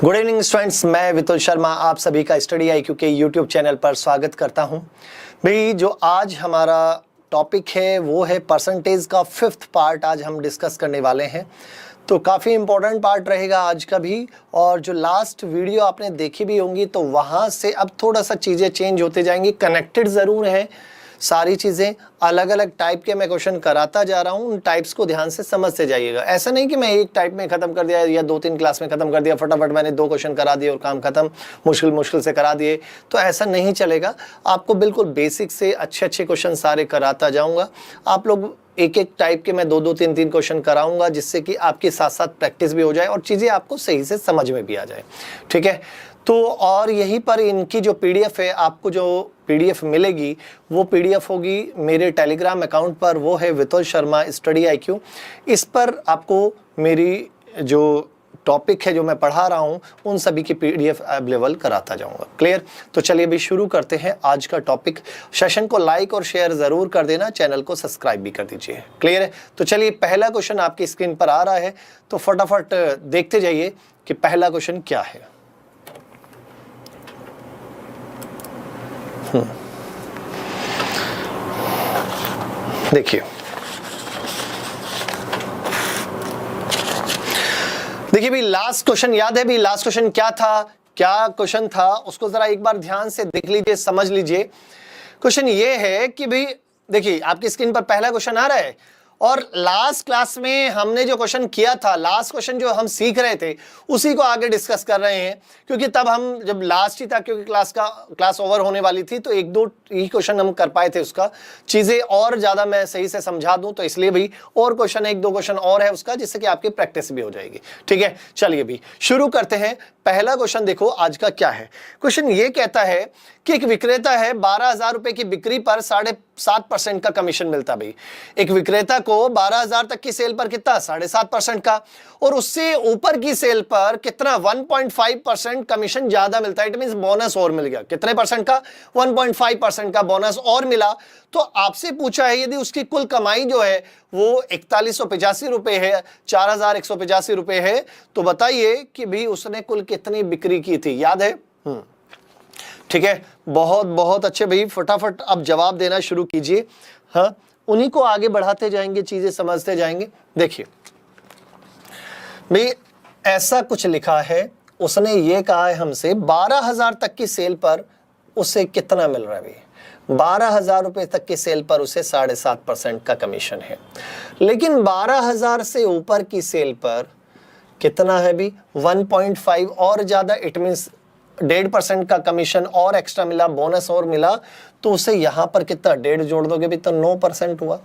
Good evening students, मैं वितुल शर्मा आप सभी का स्टडी आईक्यू के यूट्यूब चैनल पर स्वागत करता हूं। भाई जो आज हमारा टॉपिक है वो है परसेंटेज का 5th पार्ट आज हम डिस्कस करने वाले हैं। तो काफ़ी इंपॉर्टेंट पार्ट रहेगा आज का भी। और जो लास्ट वीडियो आपने देखी भी होंगी तो वहाँ से अब थोड़ा सा चीज़ें चेंज होते जाएंगी, कनेक्टेड ज़रूर है सारी चीज़ें, अलग अलग टाइप के मैं क्वेश्चन कराता जा रहा हूँ, उन टाइप्स को ध्यान से समझते जाइएगा। ऐसा नहीं कि मैं एक टाइप में ख़त्म कर दिया या 2-3 क्लास में ख़त्म कर दिया, फटाफट मैंने 2 क्वेश्चन करा दिए और काम ख़त्म, मुश्किल से करा दिए, तो ऐसा नहीं चलेगा। आपको बिल्कुल बेसिक से अच्छे क्वेश्चन सारे कराता जाऊँगा। आप लोग एक टाइप के मैं 2-2, 3-3 क्वेश्चन कराऊंगा, जिससे कि आपके साथ साथ प्रैक्टिस भी हो जाए और चीज़ें आपको सही से समझ में भी आ जाए। ठीक है, तो और यहीं पर इनकी जो पीडीएफ है, आपको जो पीडीएफ मिलेगी वो पीडीएफ होगी मेरे टेलीग्राम अकाउंट पर, वो है वितुल शर्मा स्टडी आईक्यू। इस पर आपको मेरी जो टॉपिक है जो मैं पढ़ा रहा हूँ उन सभी की पीडीएफ अवेलेबल कराता जाऊंगा। क्लियर? तो चलिए अभी शुरू करते हैं आज का टॉपिक। सेशन को लाइक और शेयर ज़रूर कर देना, चैनल को सब्सक्राइब भी कर दीजिए। क्लियर है? तो चलिए पहला क्वेश्चन आपकी स्क्रीन पर आ रहा है, तो फटाफट देखते जाइए कि पहला क्वेश्चन क्या है। देखिए भाई, लास्ट क्वेश्चन याद है? भी लास्ट क्वेश्चन क्या था, क्या क्वेश्चन था, उसको जरा एक बार ध्यान से देख लीजिए, समझ लीजिए। क्वेश्चन ये है कि भाई देखिए आपकी स्क्रीन पर पहला क्वेश्चन आ रहा है, और लास्ट क्लास में हमने जो क्वेश्चन किया था, लास्ट क्वेश्चन जो हम सीख रहे थे उसी को आगे डिस्कस कर रहे हैं, क्योंकि तब हम जब लास्ट ही था, क्योंकि क्लास ओवर होने वाली थी, तो 1-2 ही क्वेश्चन हम कर पाए थे उसका। चीजें और ज्यादा मैं सही से समझा दूं तो इसलिए भी और क्वेश्चन 1-2 क्वेश्चन और है उसका, जिससे कि आपकी प्रैक्टिस भी हो जाएगी। ठीक है, चलिए भी शुरू करते हैं। पहला क्वेश्चन देखो आज का क्या है। क्वेश्चन ये कहता है कि एक विक्रेता है, 12,000 रुपए की बिक्री पर 7.5% का कमीशन मिलता। भाई एक विक्रेता को 12,000 तक की सेल पर कितना, 7.5% का, और उससे ऊपर की सेल पर कितना, 1.5% कमीशन ज्यादा मिलता है। इट मींस बोनस और मिल गया। कितने परसेंट का? 1.5% का बोनस और मिला। तो आपसे पूछा है यदि उसकी कुल कमाई जो है वो 4185 रुपए है, 4185 रुपए है, तो बताइए कि भी उसने कुल कितनी बिक्री की थी। याद है? ठीक है, बहुत बहुत अच्छे भाई, फटाफट अब जवाब देना शुरू कीजिए। हाँ, उन्हीं को आगे बढ़ाते जाएंगे, चीजें समझते जाएंगे। देखिए भाई ऐसा कुछ लिखा है, उसने ये कहा है हमसे 12,000 तक की सेल पर उसे कितना मिल रहा है। भाई 12,000 रुपए तक की सेल पर उसे 7.5% का कमीशन है, लेकिन 12,000 से ऊपर की सेल पर कितना है भी, 1.5 और ज्यादा। इट मींस 1.5% का कमीशन और एक्स्ट्रा मिला, बोनस और मिला, तो उसे यहां पर कितना, 1.5 जोड़ दोगे भी तो 9% हुआ।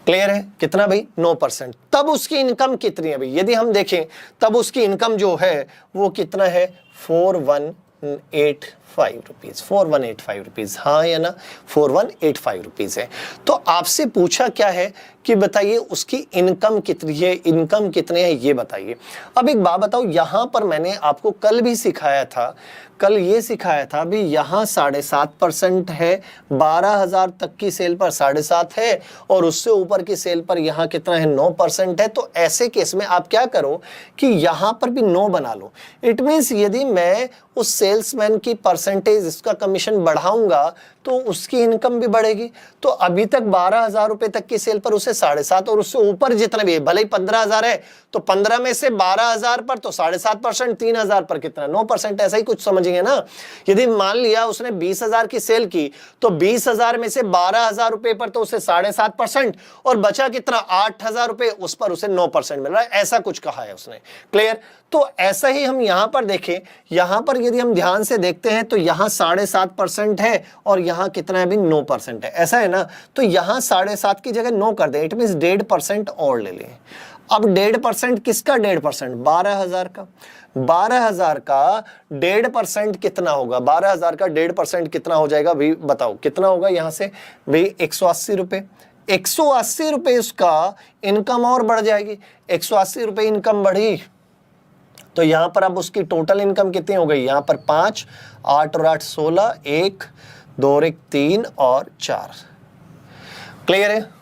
क्लियर है? कितना भाई? 9%। तब उसकी इनकम कितनी है भाई? यदि हम देखें तब उसकी इनकम जो है वो कितना है, 4185 रुपीज। 4185 रुपीज, हाँ या ना? 4185 रुपीज है। तो आपसे पूछा क्या है कि बताइए उसकी इनकम कितनी है, इनकम कितने है ये बताइए। अब एक बात बताओ, यहां पर मैंने आपको कल भी सिखाया था, कल ये सिखाया था भी यहाँ 7.5% है, 12,000 तक की सेल पर 7.5 है, और उससे ऊपर की सेल पर यहाँ कितना है, 9% है। तो ऐसे केस में आप क्या करो कि यहाँ पर भी 9 बना लो। इट मीन्स यदि मैं उस सेल्समैन की परसेंटेज, इसका कमीशन बढ़ाऊंगा तो उसकी इनकम भी बढ़ेगी। तो अभी तक 12,000 रुपए तक की सेल पर उसे 7.5, और उससे ऊपर जितना भी है, भले ही 15,000 है तो 15 में से 12,000 पर तो 7.5%, 3,000 पर कितना, 9%। ऐसा ही कुछ समझिए ना। यदि मान लिया उसने 20,000 की सेल की, तो 20,000 में से 12,000 रुपए पर तो उसे 7.5%, और बचा कितना, 8,000 रुपए, उस पर उसे 9% मिल रहा है। ऐसा कुछ कहा है उसने। क्लियर? तो ऐसा ही हम यहां पर देखें, यहां पर यदि हम ध्यान से देखते हैं तो यहां 7.5% है और यहां कितना है भी, 9% है। ऐसा है ना? तो यहां 7.5 की जगह 9 कर दें। इट मींस 1.5% और ले लें। अब 1.5% किसका 1.5%? 12,000 का। 12,000 का 1.5% कितना होगा? 12,000 का 1.5% कितना हो जाएगा भाई? बताओ कितना होगा यहां से भाई? 180 रुपए। 180 रुपए उसका इनकम और बढ़ जाएगी। 180 रुपए इनकम बढ़ी तो यहां पर अब उसकी टोटल इनकम कितनी हो गई? यहां पर 5, 8 और 8 16, 1, 2 और 1 3 और 4। क्लियर है?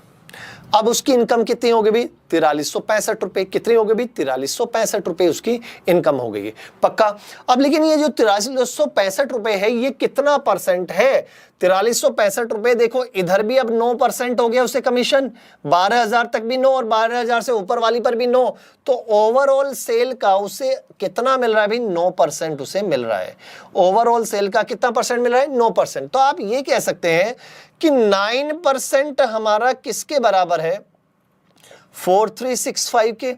अब उसकी इनकम कितनी होगी भी? ₹4365 कितनी हो गई भाई? ₹4365 उसकी इनकम हो गई है, पक्का। अब लेकिन ये जो ₹4365 है ये कितना परसेंट है? ₹4365 देखो इधर भी अब 9% हो गया उसे कमीशन, 12,000 तक भी 9 और 12,000 से ऊपर वाली पर भी 9, तो ओवरऑल सेल का उसे कितना मिल रहा है भाई? 9% उसे मिल रहा है। ओवरऑल सेल का कितना परसेंट मिल रहा है? 9%। तो आप ये कह सकते हैं कि 9% हमारा किसके बराबर है? 4365 के।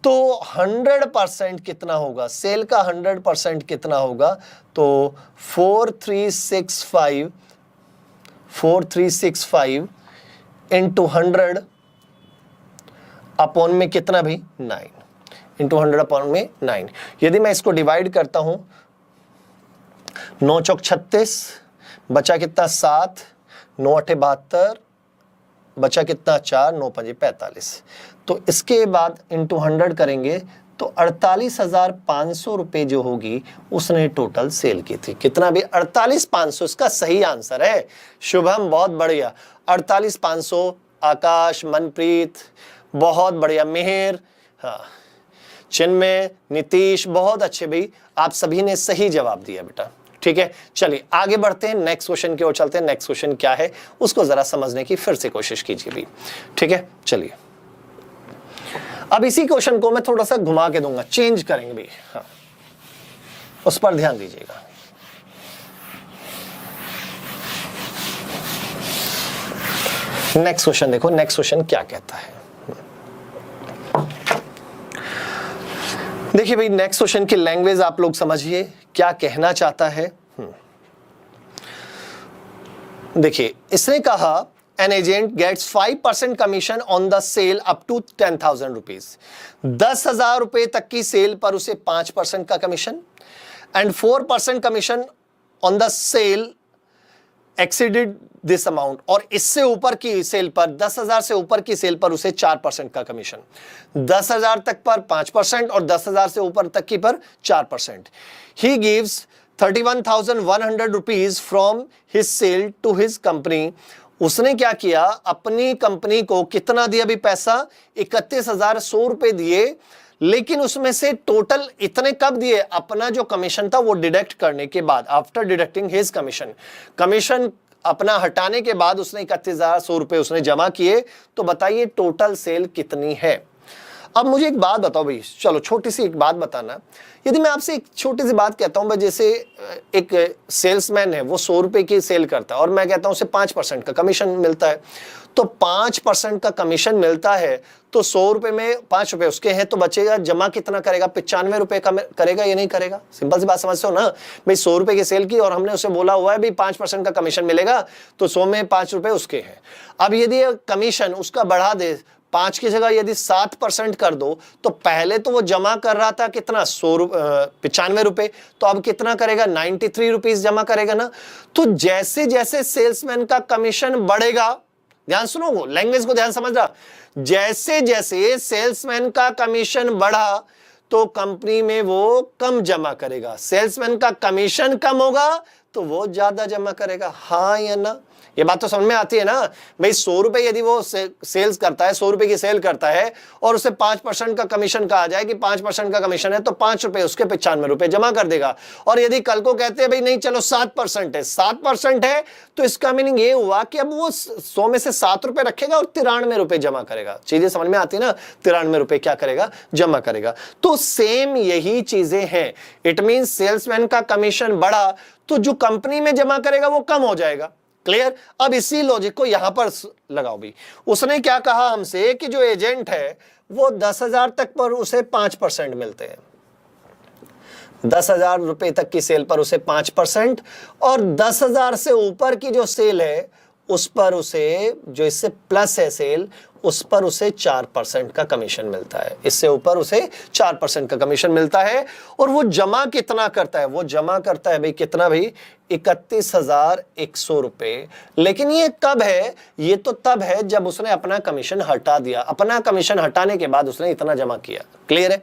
तो 100% कितना होगा? सेल का 100% कितना होगा? तो 4365 इंटू 100 अपॉन में कितना भी? 9 इंटू 100 अपॉन में 9। यदि मैं इसको डिवाइड करता हूं, 9 चौक 36, बचा कितना? 7, 9 8 72, बचा कितना? 4, 9 5 45। तो इसके बाद इंटू 100 करेंगे तो 48,500 रुपए जो होगी उसने टोटल सेल की थी। कितना भी? 48,500 इसका सही आंसर है। शुभम बहुत बढ़िया, 48,500। आकाश, मनप्रीत बहुत बढ़िया, मेहर, हाँ, चिन्मय, नीतीश बहुत अच्छे भाई, आप सभी ने सही जवाब दिया बेटा। ठीक है, चलिए आगे बढ़ते हैं, नेक्स्ट क्वेश्चन की ओर चलते हैं। नेक्स्ट क्वेश्चन क्या है उसको जरा समझने की फिर से कोशिश कीजिए भी। ठीक है, चलिए अब इसी क्वेश्चन को मैं थोड़ा सा घुमा के दूंगा, चेंज करेंगे भी, हाँ, उस पर ध्यान दीजिएगा। नेक्स्ट क्वेश्चन देखो, नेक्स्ट क्वेश्चन क्या कहता है। देखिए भाई, नेक्स्ट क्वेश्चन की लैंग्वेज आप लोग समझिए क्या कहना चाहता है। देखिए, इसने कहा an agent gets 5% commission on the sale up to 10,000 rupees। 10,000 रुपए तक की सेल पर उसे 5% का commission and 4% commission on the sale exceeded this amount, और इससे ऊपर की सेल पर 10,000 से ऊपर की सेल पर उसे 4% का कमीशन, 10,000 तक पर 5% और 10,000 से ऊपर तक की पर 4%। He gives 31,100 rupees from his sale to his company. उसने क्या किया? अपनी कंपनी को कितना दिया भी पैसा? 31,100 रुपए दिए, लेकिन उसमें से टोटल इतने कब दिए? अपना जो कमीशन था वो डिडक्ट करने के बाद, after deducting his commission, commission अपना हटाने के बाद उसने 31,100 रुपए उसने जमा किए। तो बताइए टोटल सेल कितनी है? अब मुझे एक बात बताओ भाई, चलो छोटी सी एक बात बताना। यदि मैं आपसे एक छोटी सी बात कहता हूं भाई, जैसे एक सेल्समैन है, वो 100 रुपए की सेल करता है और मैं कहता हूं उसे 5% का कमीशन मिलता है, तो 5% का कमीशन मिलता है, तो 100 रुपए में 5 रुपए उसके हैं, तो बचेगा, जमा कितना करेगा? 95 रुपए का करेगा या नहीं करेगा? सिंपल सी बात समझते हो ना भाई, 100 रुपए की सेल की और हमने उसे बोला हुआ है भाई 5% का कमीशन मिलेगा, तो 100 में 5 रुपए उसके हैं। अब यदि कमीशन उसका बढ़ा दे, 5 की जगह यदि 7% कर दो, तो पहले तो वो जमा कर रहा था कितना? 95 रुपए, तो अब कितना करेगा? 93 रुपीज जमा करेगा ना। तो जैसे जैसे सेल्समैन का कमीशन बढ़ेगा, ध्यान सुनो, लैंग्वेज को ध्यान समझ रहा, जैसे जैसे सेल्समैन का कमीशन बढ़ा तो कंपनी में वो कम जमा करेगा, सेल्समैन का कमीशन कम होगा तो वो ज्यादा जमा करेगा। हाँ या ना? ये बात तो समझ में आती है ना भाई। 100 रुपए यदि वो सेल्स करता है, 100 रुपए की सेल करता है और उसे 5% का कमीशन कहा जाए कि 5% का कमीशन है, तो 5 रुपए उसके 95 रुपए जमा कर देगा। और यदि कल को कहते हैं भाई नहीं चलो 7% है, 7% है, तो इसका मीनिंग ये हुआ कि अब वो 100 में से 7 रुपए रखेगा और 93 रुपए जमा करेगा। चीजें समझ में आती है ना? 93 रुपए क्या करेगा? जमा करेगा। तो सेम यही चीजें हैं। इट मीन सेल्समैन का कमीशन बढ़ा तो जो कंपनी में जमा करेगा वो कम हो जाएगा। क्लियर? अब इसी लॉजिक को यहां पर लगाओ भी। उसने क्या कहा हमसे कि जो एजेंट है वो 10,000 तक पर उसे 5% मिलते हैं, 10,000 रुपए तक की सेल पर उसे 5%, और 10,000 से ऊपर की जो सेल है उस पर उसे, जो इससे प्लस है सेल, उस पर उसे 4% का कमीशन मिलता है। इससे ऊपर उसे 4% का कमीशन मिलता है। और वो जमा कितना करता है? वो जमा करता है भाई कितना भाई? 31,100 रुपए। लेकिन ये कब है? ये तो तब है जब उसने अपना कमीशन हटा दिया। अपना कमीशन हटाने के बाद उसने इतना जमा किया। क्लियर है?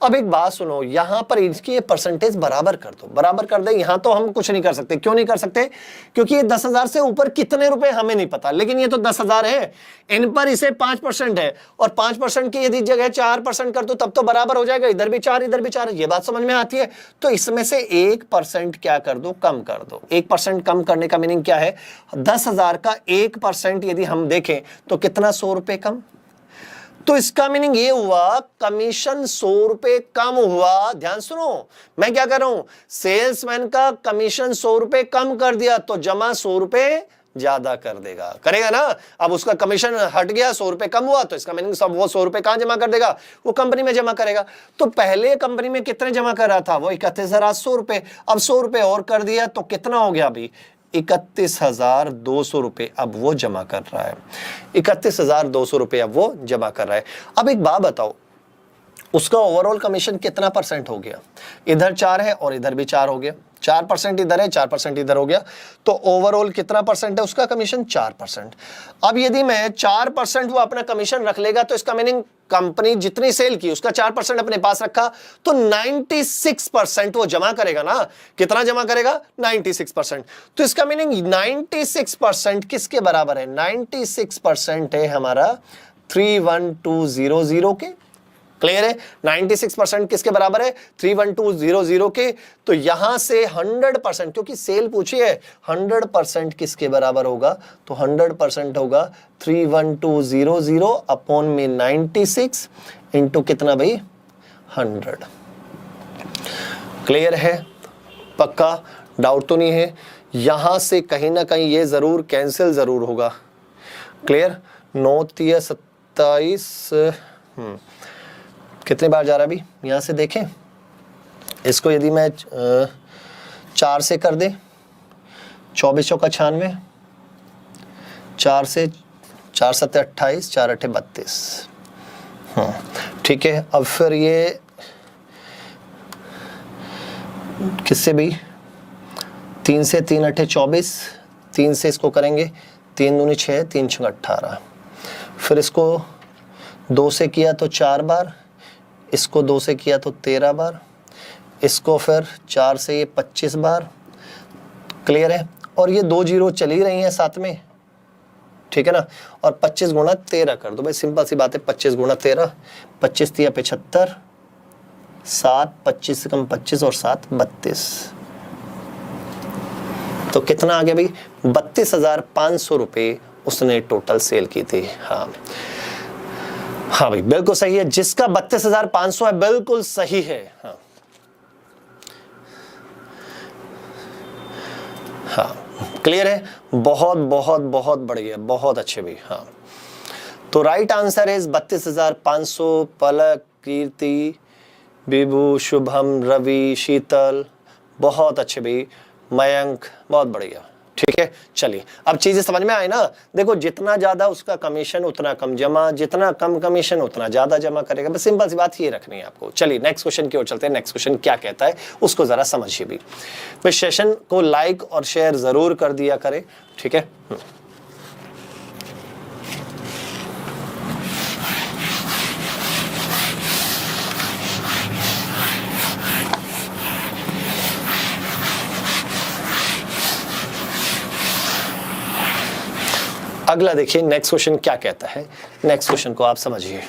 अब एक बात सुनो, यहां पर इसकी ये परसेंटेज बराबर कर दो, बराबर कर दे। यहां तो हम कुछ नहीं कर सकते। क्यों नहीं कर सकते? क्योंकि ये 10,000 से ऊपर कितने रुपए हमें नहीं पता, लेकिन ये तो 10,000 है, इन पर इसे 5% है, और 5% की यदि जगह 4% कर दो तब तो बराबर हो जाएगा, इधर भी 4 इधर भी 4। ये बात समझ में आती है? तो इसमें से 1% क्या कर दो, कम कर दो। 1% कम करने का मीनिंग क्या है? 10,000 का 1% यदि हम देखें तो कितना, 100 रुपए कम। तो इसका मीनिंग ये हुआ कमीशन 100 रुपए कम हुआ। ध्यान सुनो, मैं क्या कर रहा हूं, सेल्समैन का कमीशन 100 रुपए कम कर दिया तो जमा 100 रुपए ज्यादा कर देगा, करेगा ना। अब उसका कमीशन हट गया, 100 रुपए कम हुआ, तो इसका मीनिंग सब वो 100 रुपए कहां जमा कर देगा, वो कंपनी में जमा करेगा। तो पहले कंपनी में कितने जमा कर रहा था, वो 31,800 रुपए। अब 100 रुपए और कर दिया तो कितना हो गया अभी, 31,200 रुपए अब वो जमा कर रहा है। 31,200 रुपए अब वो जमा कर रहा है। अब एक बात बताओ, उसका ओवरऑल कमीशन कितना परसेंट हो गया? इधर 4 है और इधर भी 4 हो गया। 4% इधर है, 4% इधर हो गया, तो ओवरऑल कितना परसेंट है उसका कमीशन? 4%। अब यदि मैं 4% वो अपना कमीशन रख लेगा तो इसका मीनिंग कंपनी जितनी सेल की उसका 4% अपने पास रखा तो 96% वो जमा करेगा ना। कितना जमा करेगा? 96%। तो इसका मीनिंग 96% किसके बराबर है? 96% है हमारा 31200 के। क्लियर है? 96% किसके बराबर है? 31200 के। तो यहां से 100%, क्योंकि सेल पूछी है, 100% किसके बराबर होगा? तो 100% होगा 31200 अपॉन में 96 इंटू कितना भाई, 100। क्लियर है? पक्का? डाउट तो नहीं है? यहां से कहीं ना कहीं ये जरूर कैंसिल जरूर होगा। क्लियर? 9 3 27 कितने बार जा रहा है अभी, यहां से देखें इसको। यदि मैं 4 से कर दे, 24 चौका 96, 4 से 4 7 28, 4 8 32। ठीक है। अब फिर ये किससे भी, 3 से 3 8 24, 3 से इसको करेंगे 3 दूनी 6, 3 6 18। फिर इसको 2 से किया तो 4 बार, इसको 2 से किया तो 13 बार, इसको फिर 4 से ये 25 बार। क्लियर है? और ये 2 जीरो चली रही हैं साथ में, ठीक है ना। और 25 गुणा 13 कर दो भाई, सिंपल सी बात है। 25 गुणा 13, 25 3 75, 7 25 से कम 25 और 7 32। तो कितना आ गया भाई? 32,500 रुपए उसने टोटल सेल की थी। हाँ भाई बिल्कुल सही है, जिसका 32,500 है बिल्कुल सही है। हाँ क्लियर है? बहुत बहुत बहुत बढ़िया, बहुत अच्छे भाई। हाँ तो राइट आंसर इज 32,500। पलक, कीर्ति, विभू, शुभम, रवि, शीतल, बहुत अच्छे भाई। मयंक, बहुत बढ़िया। ठीक है, चलिए अब चीजें समझ में आई ना। देखो जितना ज्यादा उसका कमीशन उतना कम जमा, जितना कम कमीशन उतना ज्यादा जमा करेगा। बस सिंपल सी बात ये रखनी है आपको। चलिए नेक्स्ट क्वेश्चन की ओर चलते हैं। नेक्स्ट क्वेश्चन क्या कहता है उसको जरा समझिए भी। इस सेशन को लाइक और शेयर जरूर कर दिया करें, ठीक है। अगला देखिए नेक्स्ट क्वेश्चन क्या कहता है। नेक्स्ट क्वेश्चन को आप समझिए।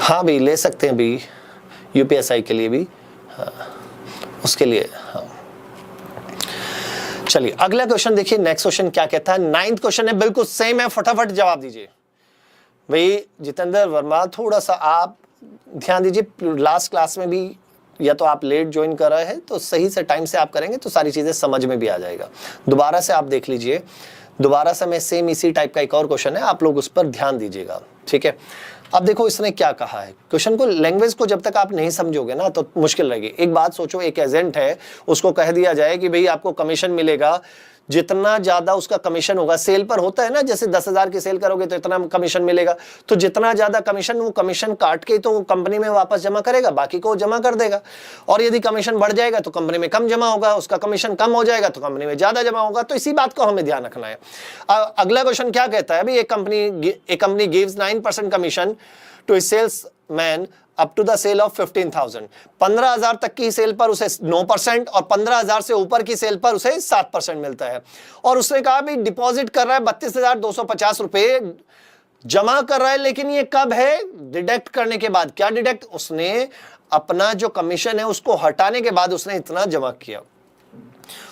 हाँ भी ले सकते हैं भी, यूपीएसआई के लिए भी। हाँ, उसके लिए। हाँ चलिए अगला क्वेश्चन देखिए। नेक्स्ट क्वेश्चन क्या कहता है? 9th क्वेश्चन है, बिल्कुल सेम है, फटाफट जवाब दीजिए भाई। जितेंद्र वर्मा, थोड़ा सा आप ध्यान दीजिए। लास्ट क्लास में भी या तो आप लेट ज्वाइन कर रहे हैं तो सही से टाइम से आप करेंगे तो सारी चीजें समझ में भी आ जाएगा। दोबारा से आप देख लीजिए, दोबारा से मैं सेम इसी टाइप का एक और क्वेश्चन है, आप लोग उस पर ध्यान दीजिएगा, ठीक है। अब देखो इसने क्या कहा है। क्वेश्चन को, लैंग्वेज को जब तक आप नहीं समझोगे ना तो मुश्किल रहेगी। एक बात सोचो, एक एजेंट है, उसको कह दिया जाए कि भाई आपको कमीशन मिलेगा जितना ज्यादा उसका कमीशन होगा, सेल पर होता है ना, जैसे 10,000 की सेल करोगे तो इतना कमीशन मिलेगा, तो जितना ज्यादा कमीशन, वो कमीशन काट के तो कंपनी में वापस जमा करेगा, बाकी को जमा कर देगा। और यदि कमीशन बढ़ जाएगा तो कंपनी में कम जमा होगा, उसका कमीशन कम हो जाएगा तो कंपनी में ज्यादा जमा होगा। तो इसी बात को हमें ध्यान रखना है। अगला क्वेश्चन क्या कहता है, अभी एक company gives 9% commission to salesman up to the sale of 15,000। 15,000 तक की सेल पर उसे 9% और 15,000 से ऊपर की सेल पर उसे 7% मिलता है। और उसने कहा भी डिपॉजिट कर रहा है 32,250 रुपए जमा कर रहा है, लेकिन ये कब है, डिडक्ट करने के बाद। क्या डिडक्ट, उसने अपना जो कमीशन है उसको हटाने के बाद उसने इतना जमा किया।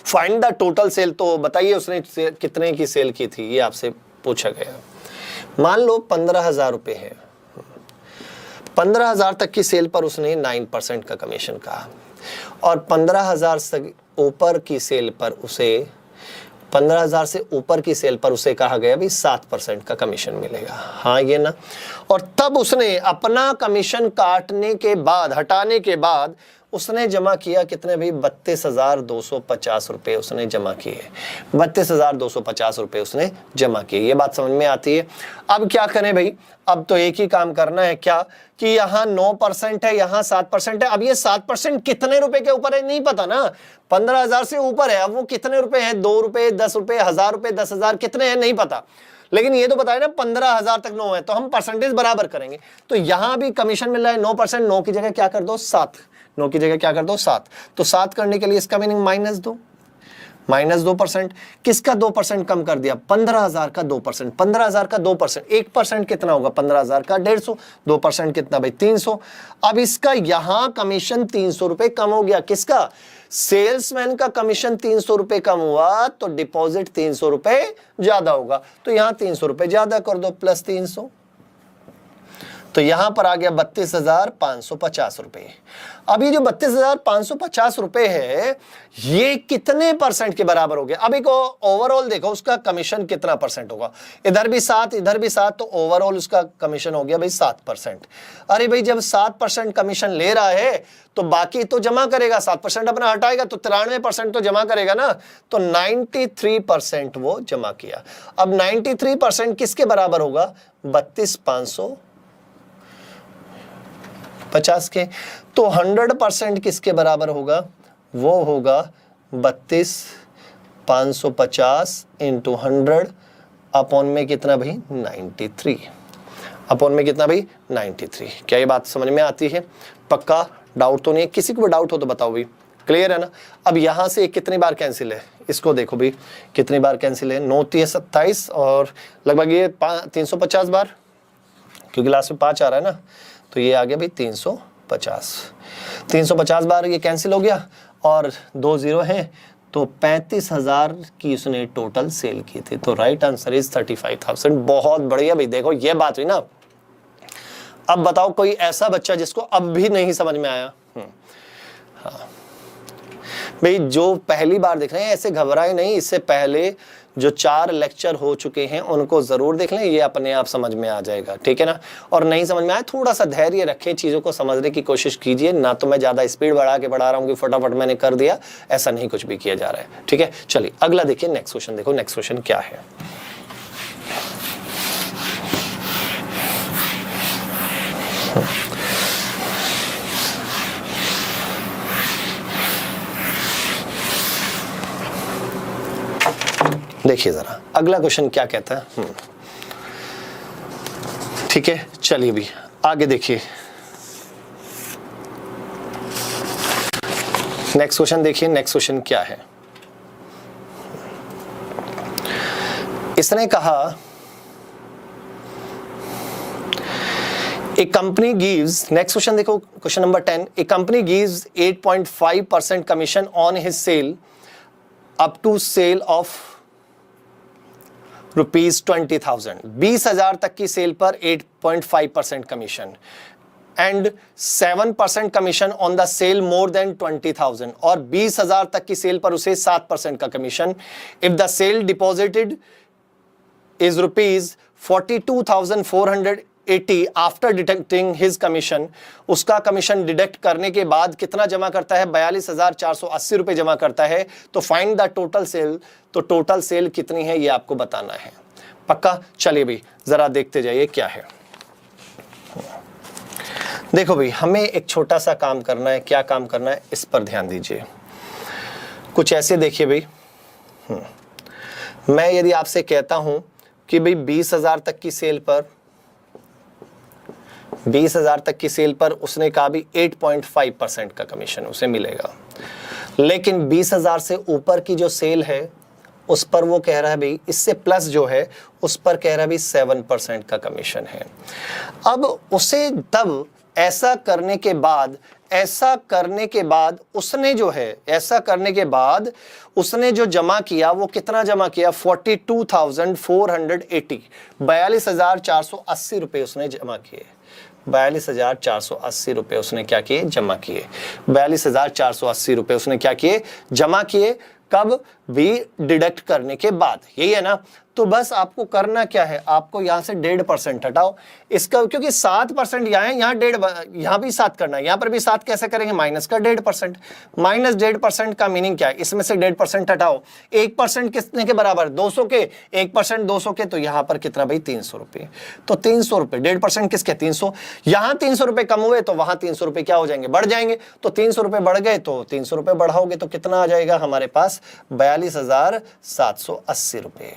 फाइंड द टोटल सेल, तो बताइए उसने कितने की सेल की थी, ये आपसे पूछा गया। मान लो 15,000 रुपए है, 15,000 तक की सेल पर उसने 9% का कमीशन कहा, और 15,000 से ऊपर की सेल पर उसे 15,000 से ऊपर की सेल पर उसे कहा गया भी 7% का कमीशन मिलेगा। हाँ ये ना। और तब उसने अपना कमीशन काटने के बाद, हटाने के बाद उसने जमा किया कितने भाई, 32,250 रुपए उसने जमा किए। 32,250 रुपए उसने जमा किए। ये बात समझ में आती है। अब क्या करें भाई, अब तो एक ही काम करना है, क्या कि यहाँ 9% है, यहाँ 7% है। अब ये 7% कितने रुपए के ऊपर है नहीं पता ना, 15,000 से ऊपर है। अब वो कितने रुपए है, 2 रुपए, 10 रुपए, 1,000 रुपए, 10,000 कितने हैं नहीं पता, लेकिन ये तो बताया ना 15,000 तक 9 है, तो हम परसेंटेज बराबर करेंगे। तो यहां भी कमीशन मिल रहा है 9%, 9 की जगह क्या कर दो 7, 9 की जगह क्या कर दो 7। तो 7 करने के लिए इसका मीनिंग -2%। किसका 2% कम कर दिया, 15,000 का 2%। 15,000 का 2%, 1% कितना होगा, 15,000 का 150, 2% कितना भाई 300। अब इसका यहां कमीशन 300 रुपए कम हो गया, किसका, सेल्समैन का कमीशन 300 रुपए कम हुआ, तो डिपॉजिट 300 रुपए ज्यादा होगा। तो यहां 300 रुपए ज्यादा कर दो, प्लस 300, तो यहां पर आ गया 32,550 रुपए। अब ये जो 32,550 रुपए है, ये कितने परसेंट के बराबर हो गया। अब एक ओवरऑल देखो उसका कमीशन कितना परसेंट होगा, इधर भी 7 इधर भी 7, तो ओवरऑल उसका कमीशन हो गया भाई 7%। अरे भाई जब 7% कमीशन ले रहा है तो बाकी तो जमा करेगा, 7% अपना हटाएगा तो 93% तो जमा करेगा ना। तो 93% वो जमा किया। अब 93% किसके बराबर होगा, 32,550 के। तो 100% किसके बराबर होगा, वो होगा 32,550 इंटू 100 अपॉन में कितना भाई 93, अपॉन में कितना भाई 93। क्या ये बात समझ में आती है, पक्का डाउट तो नहीं है, किसी को भी डाउट हो तो बताओ भाई, क्लियर है ना। अब यहां से कितनी बार कैंसिल है, इसको देखो भाई कितनी बार कैंसिल है, 9 3 27 और लगभग ये 350 बार, क्योंकि लास्ट में 5 आ रहा है ना, तो ये आ गया भाई 350 बार ये कैंसिल हो गया, और 2 0 हैं, तो 35,000 की उसने टोटल सेल की थी। तो राइट आंसर इज 35,000। बहुत बढ़िया भाई, देखो ये बात हुई ना। अब बताओ कोई ऐसा बच्चा जिसको अब भी नहीं समझ में आया। हाँ भाई, जो पहली बार देख रहे हैं ऐसे घबराए नहीं, इससे पहले जो 4 लेक्चर हो चुके हैं उनको जरूर देख लें, ये अपने आप समझ में आ जाएगा, ठीक है ना। और नहीं समझ में आया थोड़ा सा धैर्य रखें, चीजों को समझने की कोशिश कीजिए। ना तो मैं ज्यादा स्पीड बढ़ा के पढ़ा रहा हूँ कि फटाफट मैंने कर दिया, ऐसा नहीं कुछ भी किया जा रहा है, ठीक है। चलिए अगला देखिए, नेक्स्ट क्वेश्चन देखो, नेक्स्ट क्वेश्चन क्या है। देखिए जरा अगला क्वेश्चन क्या कहता है। ठीक है, चलिए भी आगे देखिए। नेक्स्ट क्वेश्चन देखिए, नेक्स्ट क्वेश्चन क्या है। इसने कहा a company gives, next question देखो, question number 10, a company gives 8.5% commission on his sale up to sale of ₹20,000। 20,000 तक की सेल पर 8.5% commission and 7% commission on the sale more than 20,000, और 20,000 तक की सेल पर उसे 7% का commission. If the sale deposited is ₹42,400 80 after deducting his commission, उसका कमीशन डिडक्ट करने के बाद कितना जमा करता है, 42,480 रुपए जमा करता है। तो फाइंड द टोटल सेल, तो टोटल सेल कितनी है ये आपको बताना है। पक्का? चलिए भाई जरा देखते जाइए क्या है। देखो भाई हमें एक छोटा सा काम करना है। क्या काम करना है इस पर ध्यान दीजिए। कुछ ऐसे देखिए भाई, मैं यदि आपसे कहता हूं कि भाई 20,000 तक की सेल पर, 20,000 तक की सेल पर उसने कहा भी 8.5% का कमीशन उसे मिलेगा, लेकिन 20,000 से ऊपर की जो सेल है उस पर वो कह रहा है भाई इससे प्लस जो है उस पर कह रहा है भाई 7% का कमीशन है। अब उसे तब ऐसा करने के बाद उसने जो है, ऐसा करने के बाद उसने जो जमा किया वो कितना जमा किया, 42,480, 42,480 रुपए उसने जमा किए। 42,480 रुपए उसने क्या किए, जमा किए। 42,480 रुपए उसने क्या किए, जमा किए। कब? भी डिडक्ट करने के बाद, यही है ना। तो बस आपको करना क्या है, आपको यहां से 1.5% हटाओ इसका, क्योंकि 7% यहाँ है, यहाँ 1.5, यहाँ भी 7 करना है, यहाँ पर भी 7 कैसे करेंगे, माइनस का 1.5%। माइनस 1.5% का मीनिंग क्या है, इसमें से 1.5% हटाओ। 1% कितने के बराबर, 200 के। 1% 200 के, तो यहाँ पर कितना भाई 300 रुपये। तो 300 रुपये, 1.5% किसके, 300। यहाँ 300 रुपये कम हुए तो वहां 300 रुपये क्या हो जाएंगे, बढ़ जाएंगे। तो 300 रुपये बढ़ गए तो 300 रुपये बढ़ाओगे तो कितना आ जाएगा हमारे पास, 42,780 रुपये।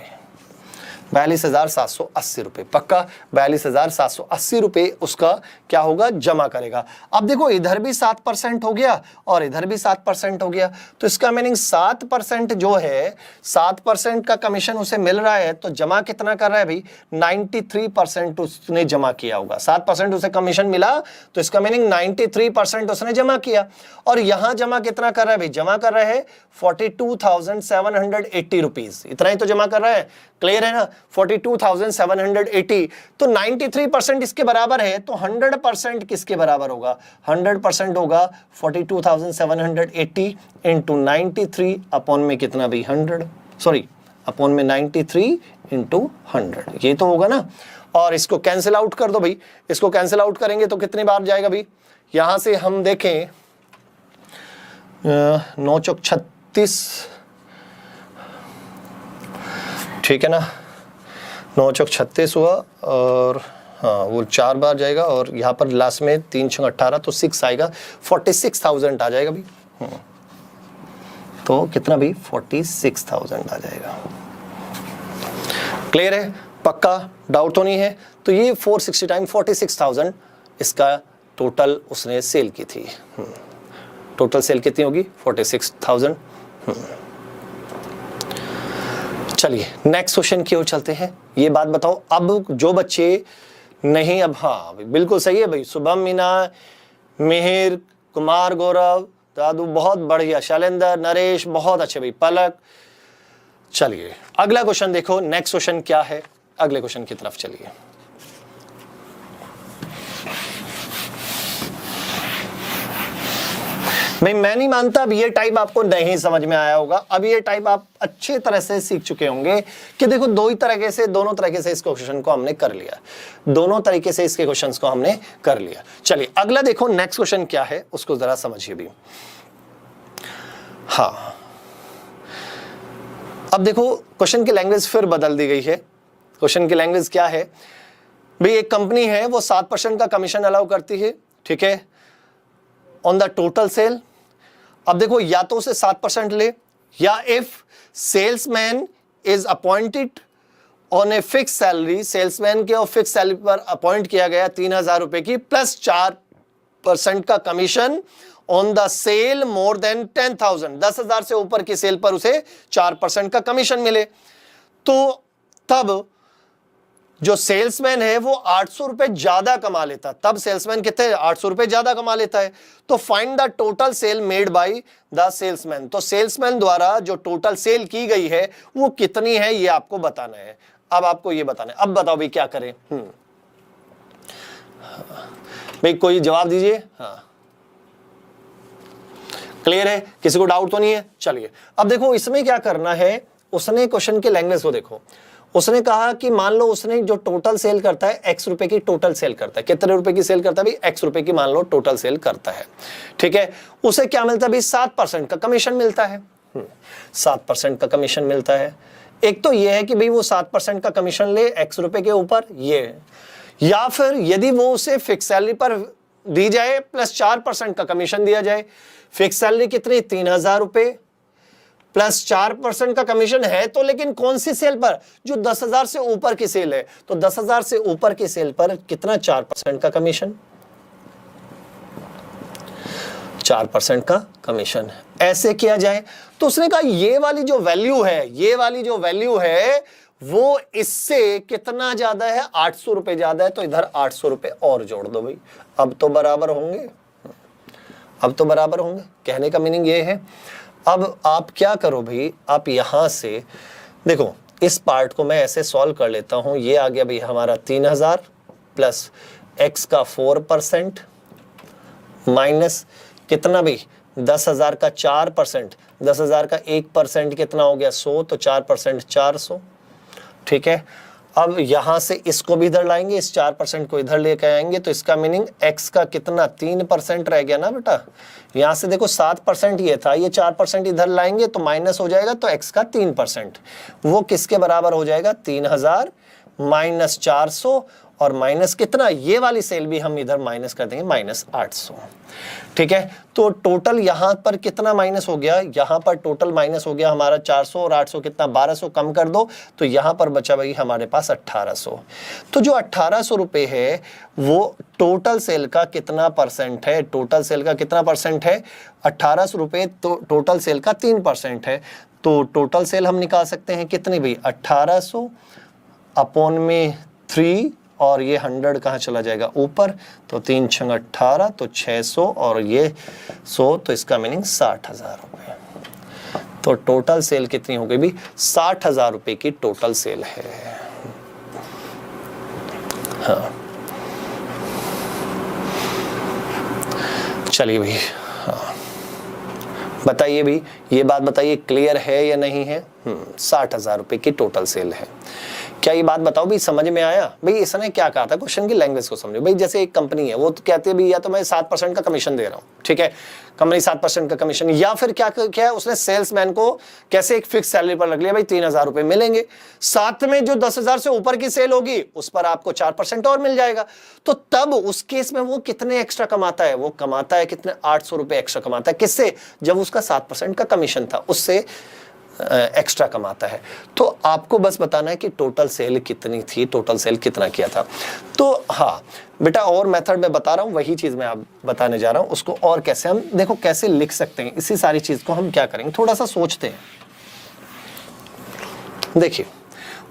42,780 रुपये। पक्का? 42,780 रुपये उसका क्या होगा, जमा करेगा। अब देखो इधर भी 7% हो गया और इधर भी 7% हो गया, तो इसका मीनिंग 7% जो है, 7% का कमीशन उसे मिल रहा है, तो जमा कितना कर रहा है भाई, 93% उसने जमा किया होगा। 7% उसे कमीशन मिला तो इसका मीनिंग 93% उसने जमा किया। और यहां जमा कितना कर रहा है भाई, जमा कर रहा है 42,780 रुपीज, इतना ही तो जमा कर रहा है। क्लियर है ना, 42,780। तो 93% इसके बराबर है, तो 100% किसके बराबर होगा, 100% होगा 42,780 इंटू 93 अपॉन में कितना भाई 100, सॉरी अपॉन में 93 इंटू 100, ये तो होगा ना। और इसको कैंसिल आउट कर दो भाई, इसको कैंसिल आउट करेंगे तो कितनी बार जाएगा भाई, यहां से हम देखें 9 चौक 36, ठीक है ना, 9 चौक 36 हुआ और हाँ वो 4 बार जाएगा और यहाँ पर लास्ट में 3 छंग 18, तो 6 आएगा, 46,000 आ जाएगा भाई। तो कितना भी 46,000 आ जाएगा। क्लियर है? पक्का? डाउट तो नहीं है? तो ये 460 टाइम 46,000 इसका टोटल उसने सेल की थी। टोटल सेल कितनी होगी, 46,000। चलिए नेक्स्ट क्वेश्चन की ओर चलते हैं। ये बात बताओ, अब जो बच्चे नहीं, अब हाँ बिल्कुल सही है भाई, शुभम, मीना, मिहिर, कुमार, गौरव, दादू बहुत बढ़िया, शैलेंद्र, नरेश बहुत अच्छे भाई, पलक। चलिए अगला क्वेश्चन देखो, नेक्स्ट क्वेश्चन क्या है, अगले क्वेश्चन की तरफ चलिए। मैं नहीं मानता अब ये टाइप आपको नहीं समझ में आया होगा। अब ये टाइप आप अच्छे तरह से सीख चुके होंगे कि देखो दोनों तरीके से इस क्वेश्चन को हमने कर लिया, दोनों तरीके से इसके क्वेश्चंस को हमने कर लिया। चलिए अगला देखो, नेक्स्ट क्वेश्चन क्या है उसको जरा समझिए भी। हाँ अब देखो क्वेश्चन की लैंग्वेज फिर बदल दी गई है। क्वेश्चन की लैंग्वेज क्या है भाई, एक कंपनी है वो 7% का कमीशन अलाउ करती है, ठीक है, ऑन द टोटल सेल। अब देखो या तो उसे 7% ले, या if salesman is appointed on a fix salary, salesman के और फिक्स सैलरी पर अपॉइंट किया गया 3,000 रुपए की प्लस 4% का commission on the sale more than 10,000, 10,000 से ऊपर की सेल पर उसे 4% का कमीशन मिले। तो तब जो सेल्समैन है वो 800 रुपए ज्यादा कमा लेता, तब सेल्समैन कितने 800 रुपए ज्यादा कमा लेता है। तो find the total sale made by the salesman, तो सेल्समैन द्वारा जो टोटल सेल की गई है वो कितनी है ये आपको बताना है। अब आपको ये बताना है, अब बताओ भाई क्या करें। भाई कोई जवाब दीजिए। हाँ क्लियर है, किसी को डाउट तो नहीं है? चलिए अब देखो इसमें क्या करना है, उसने क्वेश्चन की लैंग्वेज को देखो, उसने कहा कि मान लो उसने जो टोटल सेल करता है x रुपए की टोटल सेल करता है, कितने रुपए की सेल करता है भाई, x रुपए की मान लो टोटल सेल करता है, ठीक है। उसे क्या मिलता है भाई, 7% का कमीशन मिलता है, 7% का कमीशन मिलता है। एक तो ये है कि भाई वो 7% का कमीशन ले x रुपए के ऊपर, ये, या फिर यदि वो उसे फिक्स सैलरी पर दी जाए प्लस 4% का कमीशन दिया जाए। फिक्स सैलरी कितनी, 3,000 रुपए प्लस 4% का कमीशन है तो, लेकिन कौन सी सेल पर, जो 10,000 से ऊपर की सेल है, तो 10,000 से ऊपर की सेल पर कितना, 4% का कमीशन, 4% का कमीशन। ऐसे किया जाए तो उसने कहा ये वाली जो वैल्यू है, ये वाली जो वैल्यू है वो इससे कितना ज्यादा है, 800 रुपए ज्यादा है, तो इधर 800 रुपए और जोड़ दो भाई, अब तो बराबर होंगे, अब तो बराबर होंगे। कहने का मीनिंग ये है। अब आप क्या करो भाई, आप यहां से देखो, इस पार्ट को मैं ऐसे सॉल्व कर लेता हूं। ये आ गया भाई हमारा 3,000 प्लस x का 4% माइनस कितना भाई, 10,000 का 4%, 10,000 का 1% कितना हो गया, 100, तो 4% 400, ठीक है। अब यहां से इसको भी इधर लाएंगे, इस 4% को इधर लेके आएंगे, तो इसका मीनिंग x का कितना, 3% रह गया ना बेटा। यहां से देखो 7% ये था, ये 4% इधर लाएंगे तो माइनस हो जाएगा, तो x का 3%, वो किसके बराबर हो जाएगा, 3,000 माइनस 400 और माइनस कितना, ये वाली सेल भी हम इधर माइनस कर देंगे, माइनस 800, ठीक है। तो टोटल यहां पर कितना माइनस हो गया, यहां पर टोटल माइनस हो गया हमारा 400 और 800 कितना, 1200 कम कर दो, तो यहां पर बचा भाई हमारे पास 1800। तो जो 1800 रुपए है वो टोटल सेल का कितना परसेंट है, टोटल सेल का कितना परसेंट है, 1800 रुपए तो टोटल सेल का 3% है। तो टोटल सेल हम निकाल सकते हैं कितनी भाई, 1800 अपॉन में 3, और ये 100 कहाँ चला जाएगा ऊपर, तो 3 छंग 18, तो 600 और ये 100, तो इसका मीनिंग 60,000 रुपये। तो टोटल सेल कितनी हो गई भी, 60,000 रुपये की टोटल सेल है। हाँ चलिए भाई, हाँ बताइए भाई, ये बात बताइए क्लियर है या नहीं है। 60,000 रुपये की टोटल सेल है। क्या ये बात बताओ भाई, समझ में आया भाई। इसने क्या कहा था, क्वेश्चन की लैंग्वेज को समझो भाई। जैसे एक कंपनी है, वो तो कहती है भाई या तो मैं 7% का कमीशन दे रहा हूँ, ठीक है, कंपनी 7% का कमीशन, या फिर क्या है, उसने सेल्समैन को कैसे एक फिक्स सैलरी पर रख लिया भाई, 3,000 रुपए मिलेंगे, साथ में जो 10,000 से ऊपर की सेल होगी उस पर आपको 4% और मिल जाएगा। तो तब उस केस में वो कितने एक्स्ट्रा कमाता है, वो कमाता है कितने, 800 रुपए एक्स्ट्रा कमाता है। किससे, जब उसका 7% का कमीशन था उससे एक्स्ट्रा कमाता है। तो आपको बस बताना है कि टोटल सेल कितनी थी, टोटल सेल कितना किया था। तो हाँ बेटा, और मेथड में बता रहा हूँ, वही चीज मैं आप बताने जा रहा हूँ, उसको और कैसे हम देखो कैसे लिख सकते हैं। इसी सारी चीज को हम क्या करेंगे, थोड़ा सा सोचते हैं। देखिए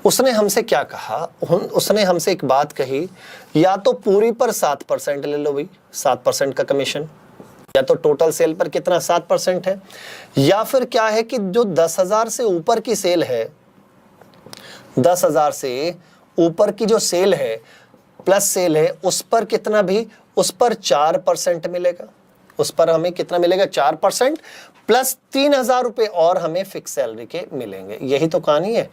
उसने हमसे क्या कहा, उसने हमसे एक बात कही, या तो पूरी पर 7% ले लो भाई, 7% का कमीशन, या तो टोटल सेल पर कितना 7% है, या फिर क्या है कि जो 10,000 से ऊपर की सेल है, 10,000 से ऊपर की जो सेल है प्लस सेल है, उस पर कितना भी, उस पर 4% मिलेगा, उस पर हमें कितना मिलेगा, 4% प्लस 3,000 रुपए और हमें फिक्स सैलरी के मिलेंगे। यही तो कहानी है।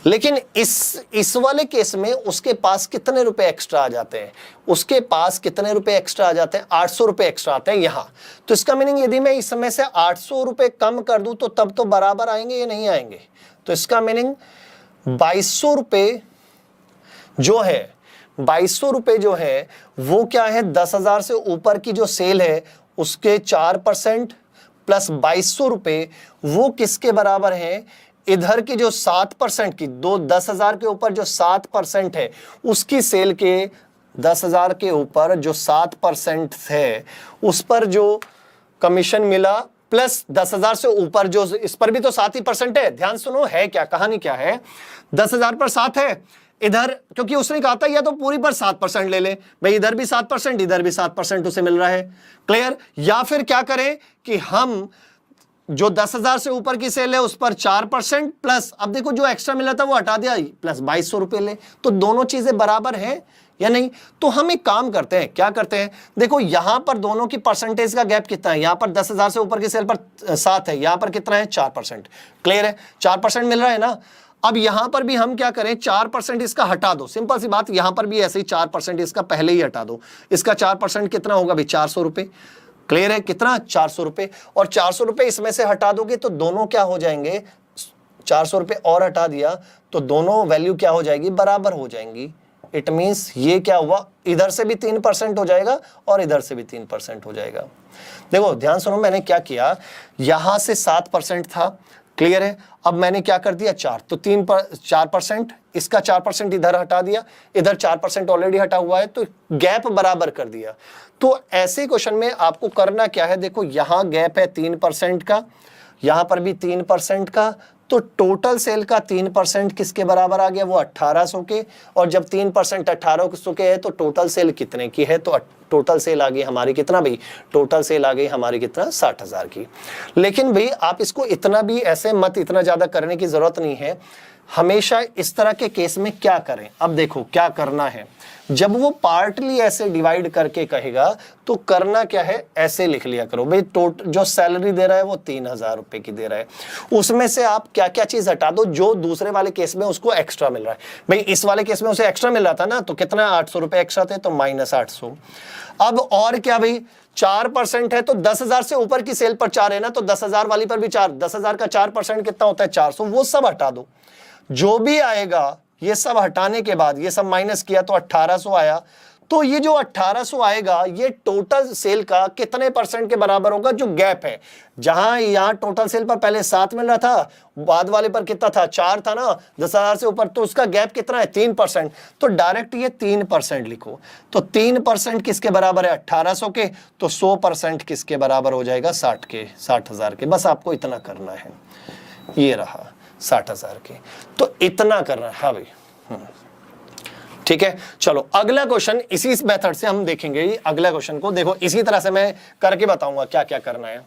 लेकिन इस वाले केस में उसके पास कितने रुपए एक्स्ट्रा आ जाते हैं, उसके पास कितने रुपए एक्स्ट्रा आ जाते हैं, 800 रुपए एक्स्ट्रा आते हैं यहां। तो इसका मीनिंग यदि मैं इस समय से 800 रुपए कम कर दूं तो तब तो बराबर आएंगे या नहीं आएंगे। तो इसका मीनिंग 2200 रुपए जो है, 2200 रुपए जो है वो क्या है, 10,000 से ऊपर की जो सेल है उसके 4% प्लस 2200 रुपए वो किसके बराबर है, इधर की जो 7% की, 10,000 के ऊपर जो 7% है उसकी सेल के, 10,000 के ऊपर जो 7% है उस पर जो कमीशन मिला, प्लस 10,000 से ऊपर जो, इस पर भी तो 7% है। ध्यान सुनो, है क्या कहानी, क्या है, 10,000 पर 7 है इधर, क्योंकि उसने कहा था या तो पूरी पर 7% ले ले भाई, इधर भी 7% इधर भी 7% उसे मिल रहा है, क्लियर। या फिर क्या करें कि हम जो 10,000 से ऊपर की सेल है उस पर 4% प्लस, अब देखो जो एक्स्ट्रा मिला था वो हटा दिया, प्लस 2200 रुपए ले, तो दोनों चीजें बराबर है या नहीं। तो हम एक काम करते हैं, क्या करते हैं, देखो यहां पर दोनों की परसेंटेज का गैप कितना है, यहां पर 10,000 से ऊपर की सेल पर 7 है, यहां पर कितना है 4%, क्लियर है, 4% मिल रहा है ना। अब यहां पर भी हम क्या करें, 4% इसका हटा दो, सिंपल सी बात, यहां पर भी ऐसे ही 4% इसका पहले ही हटा दो। इसका 4% कितना होगा भाई, 400 रुपए। क्लियर है, कितना, 400 रुपए। और 400 रुपए इसमें से हटा दोगे तो दोनों क्या हो जाएंगे, 400 रुपए और हटा दिया तो दोनों वैल्यू क्या हो जाएगी, बराबर हो जाएंगी। इट मींस ये क्या हुआ, इधर से भी 3% हो जाएगा और इधर से भी 3% हो जाएगा। देखो ध्यान सुनो, मैंने क्या किया, यहां से 7% था, क्लियर है, अब मैंने क्या कर दिया 4, तो 4%, इसका 4% इधर हटा दिया, इधर 4% ऑलरेडी हटा हुआ है, तो गैप बराबर कर दिया। तो ऐसे क्वेश्चन में आपको करना क्या है, देखो यहां गैप है 3% का, यहां पर भी 3% का, तो टोटल सेल का 3% किसके बराबर आ गया, वो 1800 के। और जब 3% 1800 के है तो टोटल सेल कितने की है, तो टोटल सेल आ गई हमारी कितना भाई, टोटल सेल आ गई हमारी कितना, 60,000 की। लेकिन भाई आप इसको इतना भी ऐसे मत, इतना ज्यादा करने की जरूरत नहीं है। हमेशा इस तरह के केस में क्या करें, अब देखो क्या करना है, जब वो पार्टली ऐसे डिवाइड करके कहेगा तो करना क्या है, ऐसे लिख लिया करो भाई, जो सैलरी दे रहा है वो 3,000 रुपए की दे रहा है, उसमें से आप क्या क्या चीज हटा दो जो दूसरे वाले केस में उसको एक्स्ट्रा मिल रहा है। भाई इस वाले केस में उसे एक्स्ट्रा मिल रहा था ना, तो कितना, 800 रुपए एक्स्ट्रा थे, तो -800। अब और क्या भाई, 4% है तो 10,000 से ऊपर की सेल पर 4 है ना, तो 10,000 वाली पर भी 4, 10,000 का 4% कितना होता है, 400, वो सब हटा दो। जो भी आएगा ये सब हटाने के बाद, ये सब माइनस किया तो 1800 आया, तो ये जो 1800 आएगा ये टोटल सेल का कितने % के बराबर होगा, जो गैप है। जहां यहां टोटल सेल पर पहले 7 मिल रहा था, बाद वाले पर कितना था, 4 था ना, 10,000 से ऊपर, तो उसका गैप कितना है, 3%। तो डायरेक्ट ये 3% लिखो, तो 3% किसके बराबर है, 1800 के, तो 100% किसके बराबर हो जाएगा, 60,000 के। बस आपको इतना करना है, ये रहा 60,000 के, तो इतना करना है। हाँ भाई, ठीक है। चलो अगला क्वेश्चन इसी मेथड से हम देखेंगे। अगला क्वेश्चन को देखो, इसी तरह से मैं करके बताऊंगा क्या क्या करना है।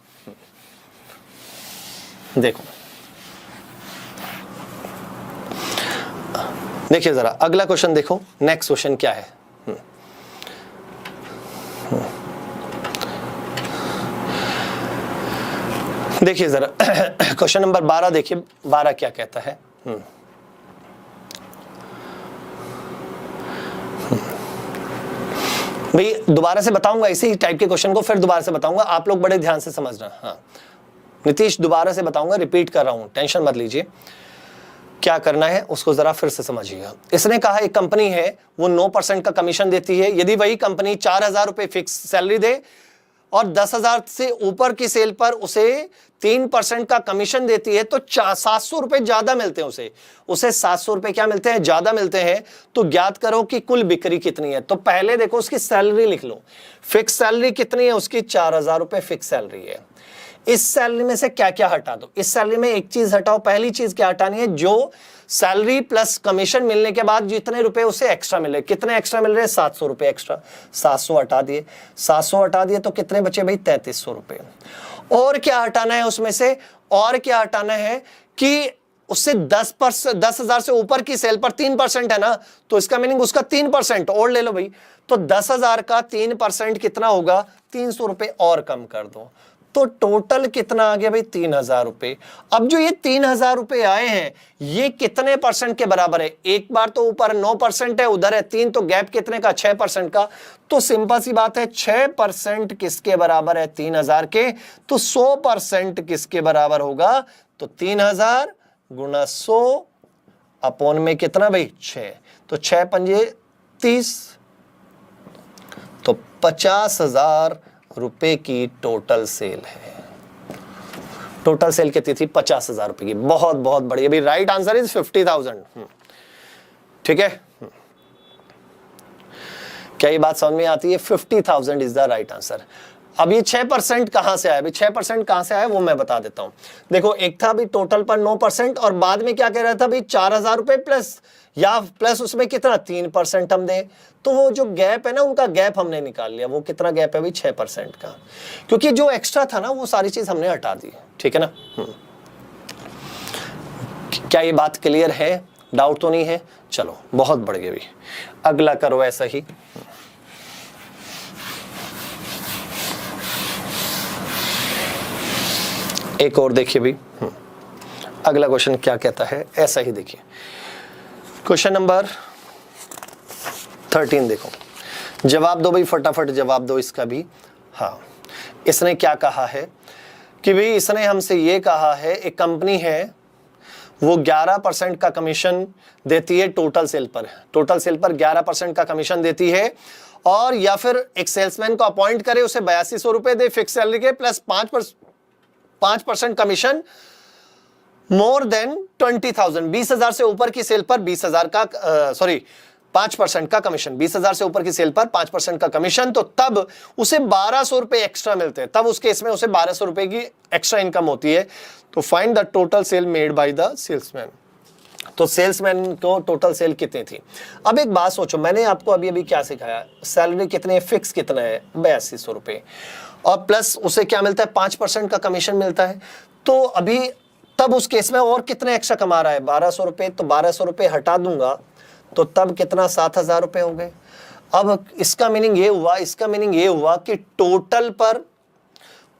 देखो देखिए जरा अगला क्वेश्चन देखो, नेक्स्ट क्वेश्चन क्या है। देखिए जरा क्वेश्चन नंबर 12 देखिए, 12 क्या कहता है। भाई दोबारा से बताऊंगा इसी टाइप के क्वेश्चन को, फिर दोबारा से बताऊंगा, आप लोग बड़े ध्यान से समझना। हाँ नीतीश, दोबारा से बताऊंगा, रिपीट कर रहा हूं, टेंशन मत लीजिए। क्या करना है उसको जरा फिर से समझिएगा। इसने कहा एक कंपनी है वो 9% का कमीशन देती है, यदि वही कंपनी 4,000 रुपए फिक्स सैलरी दे और 10,000 से ऊपर की सेल पर उसे 3% का कमीशन देती है, तो 700 रुपए ज्यादा मिलते हैं उसे 700 रुपए क्या मिलते हैं, ज्यादा मिलते हैं। तो ज्ञात करो कि कुल बिक्री कितनी है। तो पहले देखो उसकी सैलरी लिख लो, फिक्स सैलरी कितनी है उसकी, 4,000 रुपए फिक्स सैलरी है। इस सैलरी में से क्या क्या हटा दो, इस सैलरी में एक चीज हटाओ। पहली चीज क्या हटानी है, जो सैलरी प्लस कमीशन मिलने के बाद जितने रुपए उसे एक्स्ट्रा मिले, कितने एक्स्ट्रा मिल रहे हैं, 700 रुपए एक्स्ट्रा। 700 हटा दिए, 700 हटा दिए तो कितने बचे भाई, 3300 रुपए। और क्या हटाना है उसमें से, और क्या हटाना है कि उससे 10,000 से ऊपर की सेल पर 3% है ना, तो इसका मीनिंग उसका 3% और ले लो भाई। तो 10,000 का 3% कितना होगा, 300 रुपए और कम कर दो, तो टोटल कितना आ गया भाई, 3,000 रुपए। अब जो ये 3,000 रुपए आए हैं ये कितने % के बराबर है, एक बार तो ऊपर 9% है, उधर है 3, तो गैप कितने का, 6% का। तो सिंपल सी बात है, 6% किसके बराबर है, 3,000 के। तो 100% किसके बराबर होगा, तो 3,000 गुणा 100 अपॉन में कितना भाई, 6, तो 6 पंजे 30, तो 50,000 रुपए की टोटल सेल है। टोटल सेल कितनी थी, 50,000 रुपए की। बहुत बहुत बढ़िया भाई, राइट आंसर इज 50,000। ठीक है, क्या ये बात समझ में आती है, 50,000 इज द राइट आंसर। अब ये 6% कहां से आया भाई, 6% कहां से आया वो मैं बता देता हूं। देखो एक था भाई टोटल पर 9% और बाद में क्या कह रहा था भाई, 4,000 रुपए प्लस, या प्लस उसमें कितना 3% हम दें, तो वो जो गैप है ना उनका गैप हमने निकाल लिया। वो कितना गैप है भाई, 6% का, क्योंकि जो एक्स्ट्रा था ना वो सारी चीज हमने हटा दी। ठीक है ना, क्या ये बात क्लियर है, डाउट तो नहीं है। चलो बहुत बढ़िया भाई, अगला करो ऐसा ही। एक और देखिए भाई, अगला क्वेश्चन क्या कहता है, ऐसा ही देखिए, क्वेश्चन नंबर 13 देखो, जवाब दो भाई, फटाफट जवाब दो इसका भी। हाँ, इसने क्या कहा है कि भाई इसने हमसे ये कहा है, एक कंपनी है वो 11% का कमीशन देती है टोटल सेल पर, टोटल सेल पर 11% का कमीशन देती है, और या फिर एक सेल्समैन को अपॉइंट करे, उसे 8200 रुपए दे फिक्स सैलरी के, प्लस 5% कमीशन मोर देन 20,000, 20,000 से ऊपर की सेल पर 20,000 का 5% का कमीशन, 20,000 से ऊपर की सेल पर 5% का कमीशन, तो तब उसे 1200 रुपए एक्स्ट्रा मिलते हैं, तब उस केस में उसे 1200 रुपए की एक्स्ट्रा इनकम होती है। तो find the total sale made by the salesman. तो सेल्समैन को टोटल सेल कितनी थी। अब एक बात सोचो, मैंने आपको अभी अभी क्या सिखाया, सैलरी कितने है, फिक्स कितना है 8200 रुपए, और प्लस उसे क्या मिलता है, 5% का कमीशन मिलता है। तो अभी तब उस केस में और कितने एक्स्ट्रा कमा रहा है, 1200 रुपए, तो 1200 रुपए हटा दूंगा तो तब कितना, 7000 रुपए हो गए। अब इसका मीनिंग ये हुआ, इसका मीनिंग ये हुआ कि टोटल पर,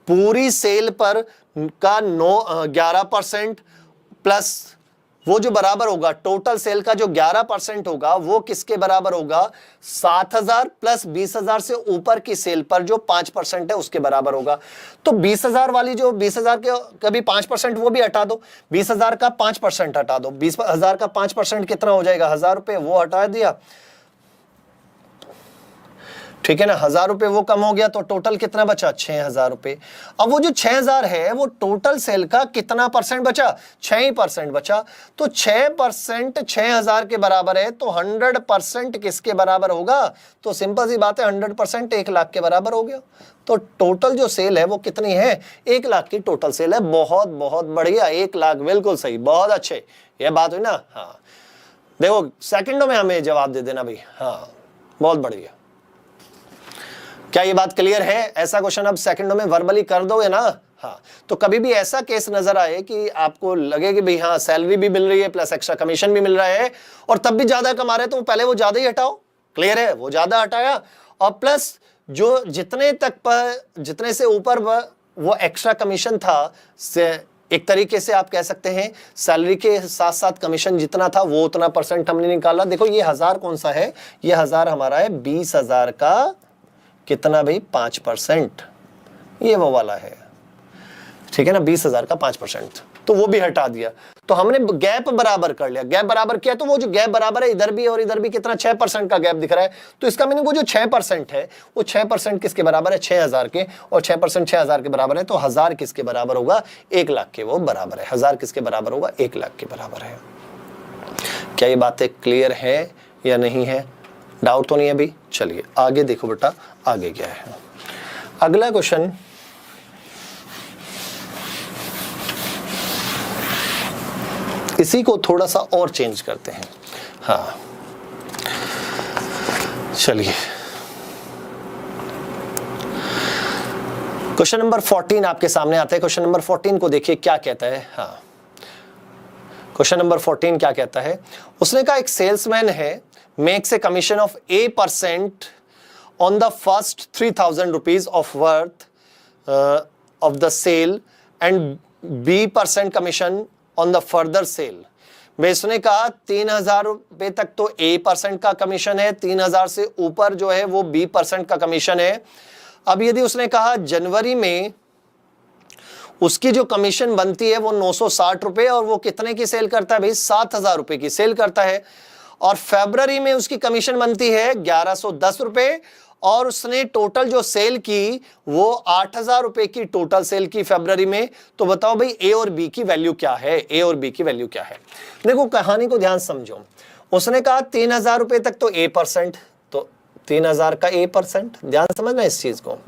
पूरी सेल पर का 11% प्लस वो जो बराबर होगा, टोटल सेल का जो 11% होगा वो किसके बराबर होगा, 7000 प्लस 20,000 से ऊपर की सेल पर जो 5% है उसके बराबर होगा। तो 20,000 वाली जो 20,000 के कभी 5% वो भी हटा दो, 20,000 का 5% हटा दो, 20,000 का 5% कितना हो जाएगा, 1000 रुपए, वो हटा दिया, ठीक है ना, 1000 रुपए वो कम हो गया, तो टोटल कितना बचा, 6000 रुपए। अब वो जो 6000 है वो टोटल सेल का कितना परसेंट बचा, 6% बचा, तो 6% 6000 के बराबर है, तो 100% किसके बराबर होगा, तो सिंपल सी बात है, 100% 1 लाख के बराबर हो गया। तो टोटल जो सेल है वो कितनी है, 1 लाख की टोटल सेल है। बहुत बहुत बढ़िया, 1 लाख, बिल्कुल सही, बहुत अच्छे, ये बात हुई ना। हाँ देखो, सेकंडों में हमें जवाब दे देना भाई। हाँ बहुत बढ़िया, क्या ये बात क्लियर है। ऐसा क्वेश्चन अब सेकंडों में वर्बली कर दोगे ना। हाँ, तो कभी भी ऐसा केस नजर आए कि आपको लगे कि भाई हाँ सैलरी भी मिल रही है प्लस एक्स्ट्रा कमीशन भी मिल रहा है और तब भी ज्यादा कमा रहे हैं, तो पहले वो ज्यादा ही हटाओ, क्लियर है, वो ज्यादा हटाया, और प्लस जो जितने से ऊपर वो एक्स्ट्रा कमीशन था, से एक तरीके से आप कह सकते हैं सैलरी के साथ साथ कमीशन जितना था वो उतना परसेंट हमने निकाला। देखो ये 1000 कौन सा है, ये 1000 हमारा है 20,000 का कितना भाई, 5%, ये वो वाला है, ठीक है ना, 20,000 का 5%, तो वो भी हटा दिया। तो हमने गैप बराबर कर लिया, गैप बराबर किया, तो वो जो गैप बराबर है इधर भी और इधर भी कितना, 6% का गैप दिख रहा है। तो इसका मीनिंग वो जो 6% है वो 6% किसके बराबर है, 6000 के, और 6% 6000 के बराबर है, तो 1000 किसके बराबर होगा, 1 लाख के वो बराबर है। 1000 किसके बराबर होगा, 1 लाख के बराबर है। क्या ये बातें क्लियर है या नहीं है, डाउट तो नहीं है अभी। चलिए आगे देखो बेटा, आगे क्या है। अगला क्वेश्चन, इसी को थोड़ा सा और चेंज करते हैं। हाँ चलिए, क्वेश्चन नंबर 14 आपके सामने आता है। क्वेश्चन नंबर 14 को देखिए क्या कहता है। हाँ, क्वेश्चन नंबर 14 क्या कहता है, उसने कहा एक सेल्समैन है, makes a commission of A% on the first 3,000 rupees of worth of the sale and B% commission on the further sale। उसने कहा 3,000 रुपए तक तो A% का कमीशन है, 3,000 से ऊपर जो है वो B% का कमीशन है। अब यदि उसने कहा जनवरी में उसकी जो कमीशन बनती है वो 960 रुपए, और वो कितने की सेल करता है भाई, 7,000 रुपए की सेल करता है, और फरवरी में उसकी कमीशन बनती है 1110 रुपए, और उसने टोटल जो सेल की वो 8,000 रुपए की टोटल सेल की फरवरी में। तो बताओ भाई ए और बी की वैल्यू क्या है, ए और बी की वैल्यू क्या है। देखो कहानी को ध्यान समझो, उसने कहा 3,000 रुपए तक तो A%, तो 3,000 का A%, ध्यान समझना इस चीज को,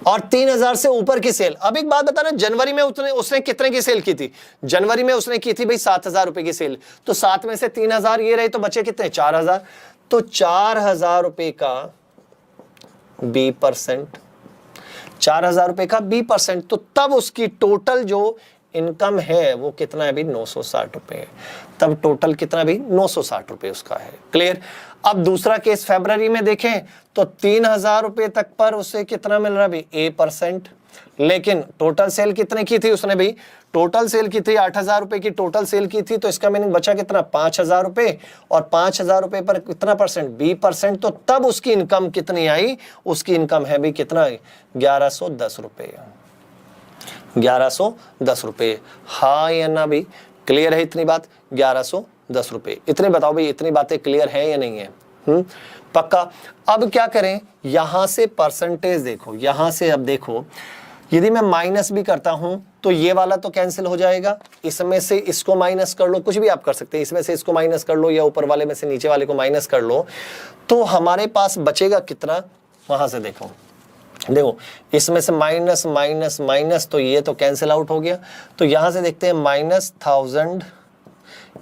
और 3,000 से ऊपर की सेल। अब एक बात बताना, जनवरी में उसने कितने की सेल की थी, जनवरी में उसने की थी भाई 7,000 रुपए की सेल, तो 7 में से 3,000 ये रहे, तो बचे कितने, 4,000, तो 4,000 रुपए का B%, 4,000 रुपए का B%, तो तब उसकी टोटल जो इनकम है वो कितना है भी, 960 रुपए। तब टोटल कितना भी, 960 रुपए उसका है, क्लियर। अब दूसरा केस फरवरी में देखें तो 3,000 रुपए तक पर उसे कितना मिल रहा है भी, A%, लेकिन टोटल सेल कितने की थी उसने भी, टोटल सेल की थी 8,000 रुपए की टोटल सेल की थी, तो इसका मीनिंग बचा कितना 5,000 रुपए, और 5,000 रुपए पर कितना परसेंट 20%, तो तब उसकी इनकम कितनी आई, उसकी इनकम है भी कितना 1110 रुपए, 1110 रुपए। हाँ या ना भी, क्लियर है इतनी बात, 1110 रुपए। इतने बताओ भाई, इतनी बातें क्लियर है या नहीं है? पक्का। अब क्या करें, यहां से परसेंटेज देखो, यहां से अब देखो, यदि मैं माइनस भी करता हूं तो ये वाला तो कैंसिल हो जाएगा, इसमें से इसको माइनस कर लो, कुछ भी आप कर सकते हैं, इसमें से इसको माइनस कर लो या ऊपर वाले में से नीचे वाले को माइनस कर लो, तो हमारे पास बचेगा कितना, वहां से देखो, देखो इसमें से माइनस माइनस माइनस, तो ये तो कैंसिल आउट हो गया। तो यहां से देखते हैं -1000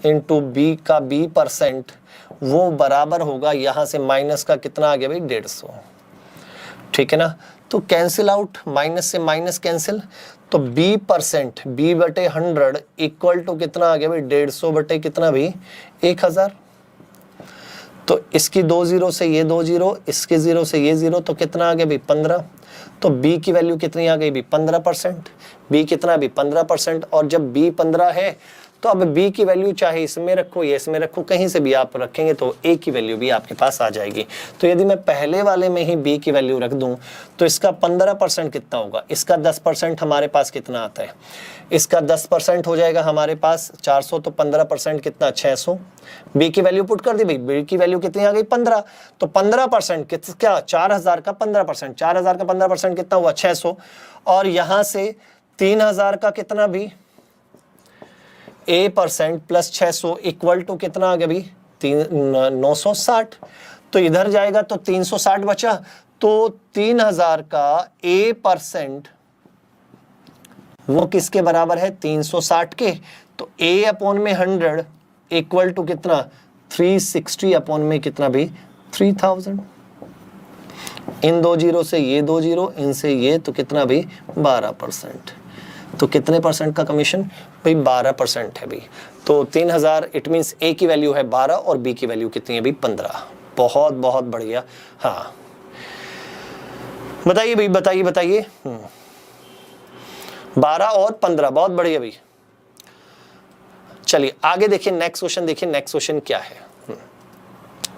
इंटू बी का B%, वो बराबर होगा यहां से माइनस का कितना आ गया भाई 150, ठीक है ना। तो कैंसिल आउट, माइनस से माइनस कैंसिल, तो B% B/100 इक्वल टू कितना आ गया भाई 150 बटे कितना भी 1000। तो इसकी 2 जीरो से ये 2 जीरो, इसके 0 से ये 0, तो कितना आ गया भी 15। तो B की वैल्यू कितनी आ गई भी 15%, B कितना भी 15%, और जब B 15 है तो अब B की वैल्यू चाहे इसमें रखो या इसमें रखो, कहीं से भी आप रखेंगे तो A की वैल्यू भी आपके पास आ जाएगी। तो यदि मैं पहले वाले में ही B की वैल्यू रख दूं तो इसका 15% कितना होगा, इसका 10% हमारे पास कितना आता है, इसका 10% हो जाएगा हमारे पास 400, तो 15% कितना 600। B की वैल्यू पुट कर दी भाई, B की वैल्यू कितनी आ गई 15, तो 15% क्या 4000 का 15%, 4000 का 15% कितना हुआ 600, और यहां से 3000 का कितना भी A% प्लस 600 इक्वल टू कितना आ गया भी 960। तो इधर जाएगा तो 360 बचा, तो 3000 का A% वो किसके बराबर है 360 के, तो A/100 इक्वल टू कितना 360 अपॉन में कितना भी 3000। इन 2 जीरो से ये 2 जीरो, इनसे ये, तो कितना भी 12%। तो कितने परसेंट का कमीशन भाई 12% है भाई। तो 3000 इट मींस A की वैल्यू है 12 और B की वैल्यू कितनी है भाई 15। बहुत बहुत बढ़िया। हाँ बताइए भाई, बताइए बताइए। 12 और 15, बहुत बढ़िया भाई। चलिए आगे देखिए, नेक्स्ट क्वेश्चन देखिए, नेक्स्ट क्वेश्चन क्या है।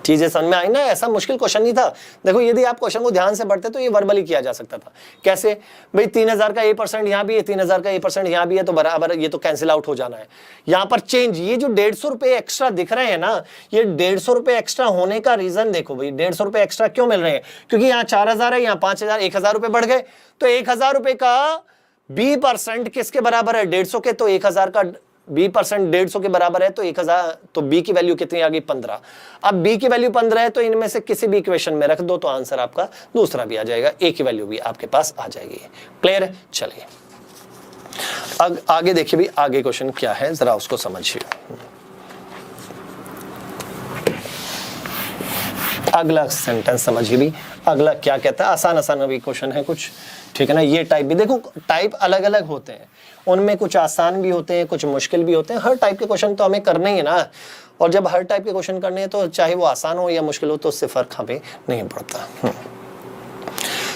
चीजें समझ में आई ना, ऐसा मुश्किल क्वेश्चन नहीं था। देखो यदि आप क्वेश्चन को ध्यान से पढ़ते तो ये वर्बली किया जा सकता था। कैसे भाई 3000 का A% यहाँ भी है, 3000 का A% यहाँ भी है, तो बराबर ये तो कैंसिल आउट हो जाना है। यहाँ पर चेंज, ये जो 150 रुपए एक्स्ट्रा दिख रहे हैं ना, ये 150 रुपए एक्स्ट्रा होने का रीजन देखो भाई, 150 रुपए एक्स्ट्रा क्यों मिल रहे हैं, क्योंकि यहाँ 4000 है, यहाँ 5000, 1000 रुपए बढ़ गए। तो 1000 रुपए का B% किसके बराबर है 150 के, तो 1000 का B% 150 के बराबर है, तो 1000, तो B की वैल्यू कितनी आ गई 15। अब B की वैल्यू 15 है, तो इनमें से किसी भी इक्वेशन में रख दो तो आंसर आपका दूसरा भी आ जाएगा, A की वैल्यू भी आपके पास आ जाएगी। क्लियर है? चलिए आगे देखिए भी, आगे क्वेश्चन क्या है जरा उसको समझिए। अगला सेंटेंस समझिए भी, अगला क्या कहता है। आसान आसान अभी क्वेश्चन है कुछ, ठीक है ना। ये टाइप भी देखो, टाइप अलग अलग होते हैं, उनमें कुछ आसान भी होते हैं, कुछ मुश्किल भी होते हैं। हर टाइप के क्वेश्चन तो हमें करने ही है ना, और जब हर टाइप के क्वेश्चन करने हैं तो चाहे वो आसान हो या मुश्किल हो तो उससे फर्क हमें नहीं पड़ता।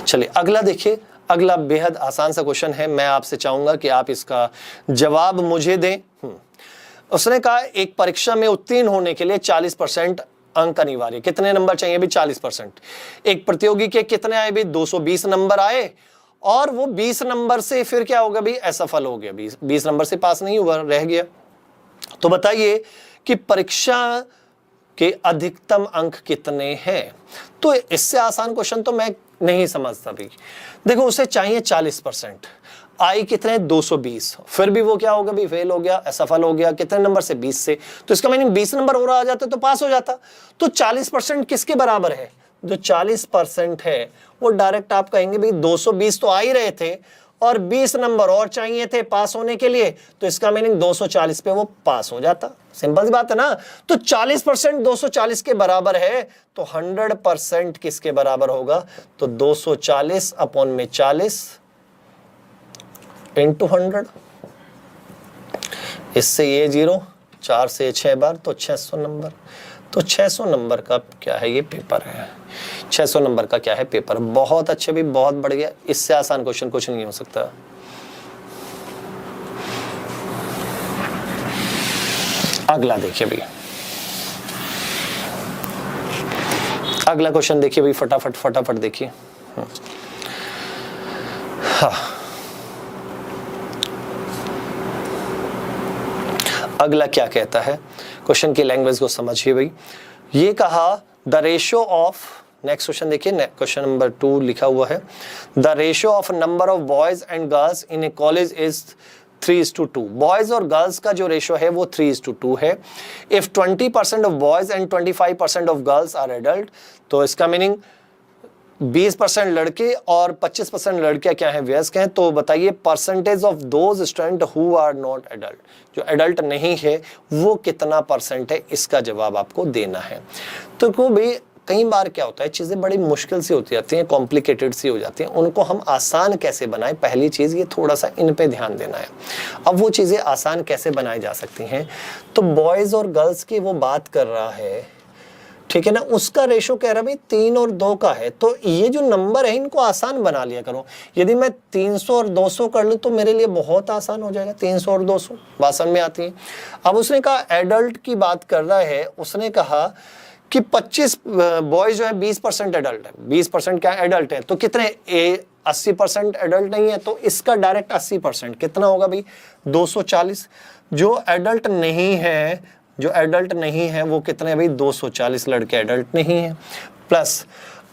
चलिए अगला देखिए, अगला बेहद आसान सा क्वेश्चन है। मैं आपसे चाहूंगा कि आप इसका जवाब मुझे दें। उसने कहा एक परीक्षा में उत्तीर्ण होने के लिए 40% अंक अनिवार्य। कितने नंबर चाहिए भी 40%। एक प्रतियोगी के कितने आए भी 220 नंबर आए, और वो 20 नंबर से फिर क्या होगा भी असफल हो गया, 20 नंबर से पास नहीं हुआ, रह गया। तो बताइए कि परीक्षा के अधिकतम अंक कितने हैं। तो इससे आसान क्वेश्चन तो मैं नहीं समझता भी। देखो उसे चाहिए 40%, आई कितने 220, फिर भी वो क्या होगा भी फेल हो गया, असफल हो गया। कितने नंबर से 20 से, तो इसका मीनिंग 20 नंबर और आ जाता तो पास हो जाता। तो 40% किसके बराबर है, जो 40% है वो डायरेक्ट आप कहेंगे भाई 220 तो आ ही रहे थे और 20 नंबर और चाहिए थे पास होने के लिए, तो इसका मीनिंग 240 पे वो पास हो जाता। सिंपल सी बात है ना। तो 40% 240 के बराबर है, तो 100% किसके बराबर होगा, तो 240 अपॉन में 40 इंटू 100। इससे ये 0, 4 से 6 बार तो 600 नंबर। तो 600 नंबर का क्या है ये पेपर है, 600 नंबर का क्या है पेपर। बहुत अच्छे भी, बहुत बढ़िया, इससे आसान क्वेश्चन कुछ नहीं हो सकता। अगला देखिए भाई, अगला क्वेश्चन देखिए भाई, फटाफट फटाफट देखिए। हाँ, अगला क्या कहता है, क्वेश्चन की लैंग्वेज को समझिए भाई। ये कहा the ratio of, next question देखिए, क्वेश्चन नंबर 2 लिखा हुआ है, the ratio of number of boys and girls in a college is 3:2। Boys और गर्ल्स का जो रेशियो है वो 3:2 है। If 20% of boys and 25% of girls are adult, तो इसका मीनिंग 20% लड़के और 25% लड़कियां क्या है, वयस्क हैं। तो बताइए percentage of those student who are not adult, जो एडल्ट नहीं है वो कितना परसेंट है, इसका जवाब आपको देना है। तो भाई कई बार क्या होता है, चीजें बड़ी मुश्किल सी होती जाती हैं, कॉम्प्लिकेटेड सी हो जाती हैं, उनको हम आसान कैसे बनाएं, पहली चीज ये थोड़ा सा इन पे ध्यान देना है। अब वो चीजें आसान कैसे बनाई जा सकती हैं, तो बॉयज और गर्ल्स की वो बात कर रहा है, ठीक है ना, उसका रेशो कह रहा भाई 3 और 2 का है। तो ये जो नंबर है इनको आसान बना लिया करो। यदि मैं 300 और 200 कर लूं तो मेरे लिए बहुत आसान हो जाएगा, 300 और 200 बात में आती है। अब उसने कहा एडल्ट की बात कर रहा है, उसने कहा कि 25 बॉयज जो है 20% एडल्ट है, 20% क्या एडल्ट है, तो कितने 80% एडल्ट नहीं है, तो इसका डायरेक्ट 80% कितना होगा भाई 240। जो एडल्ट नहीं है, जो एडल्ट नहीं है वो कितने भाई 240 लड़के एडल्ट नहीं है। प्लस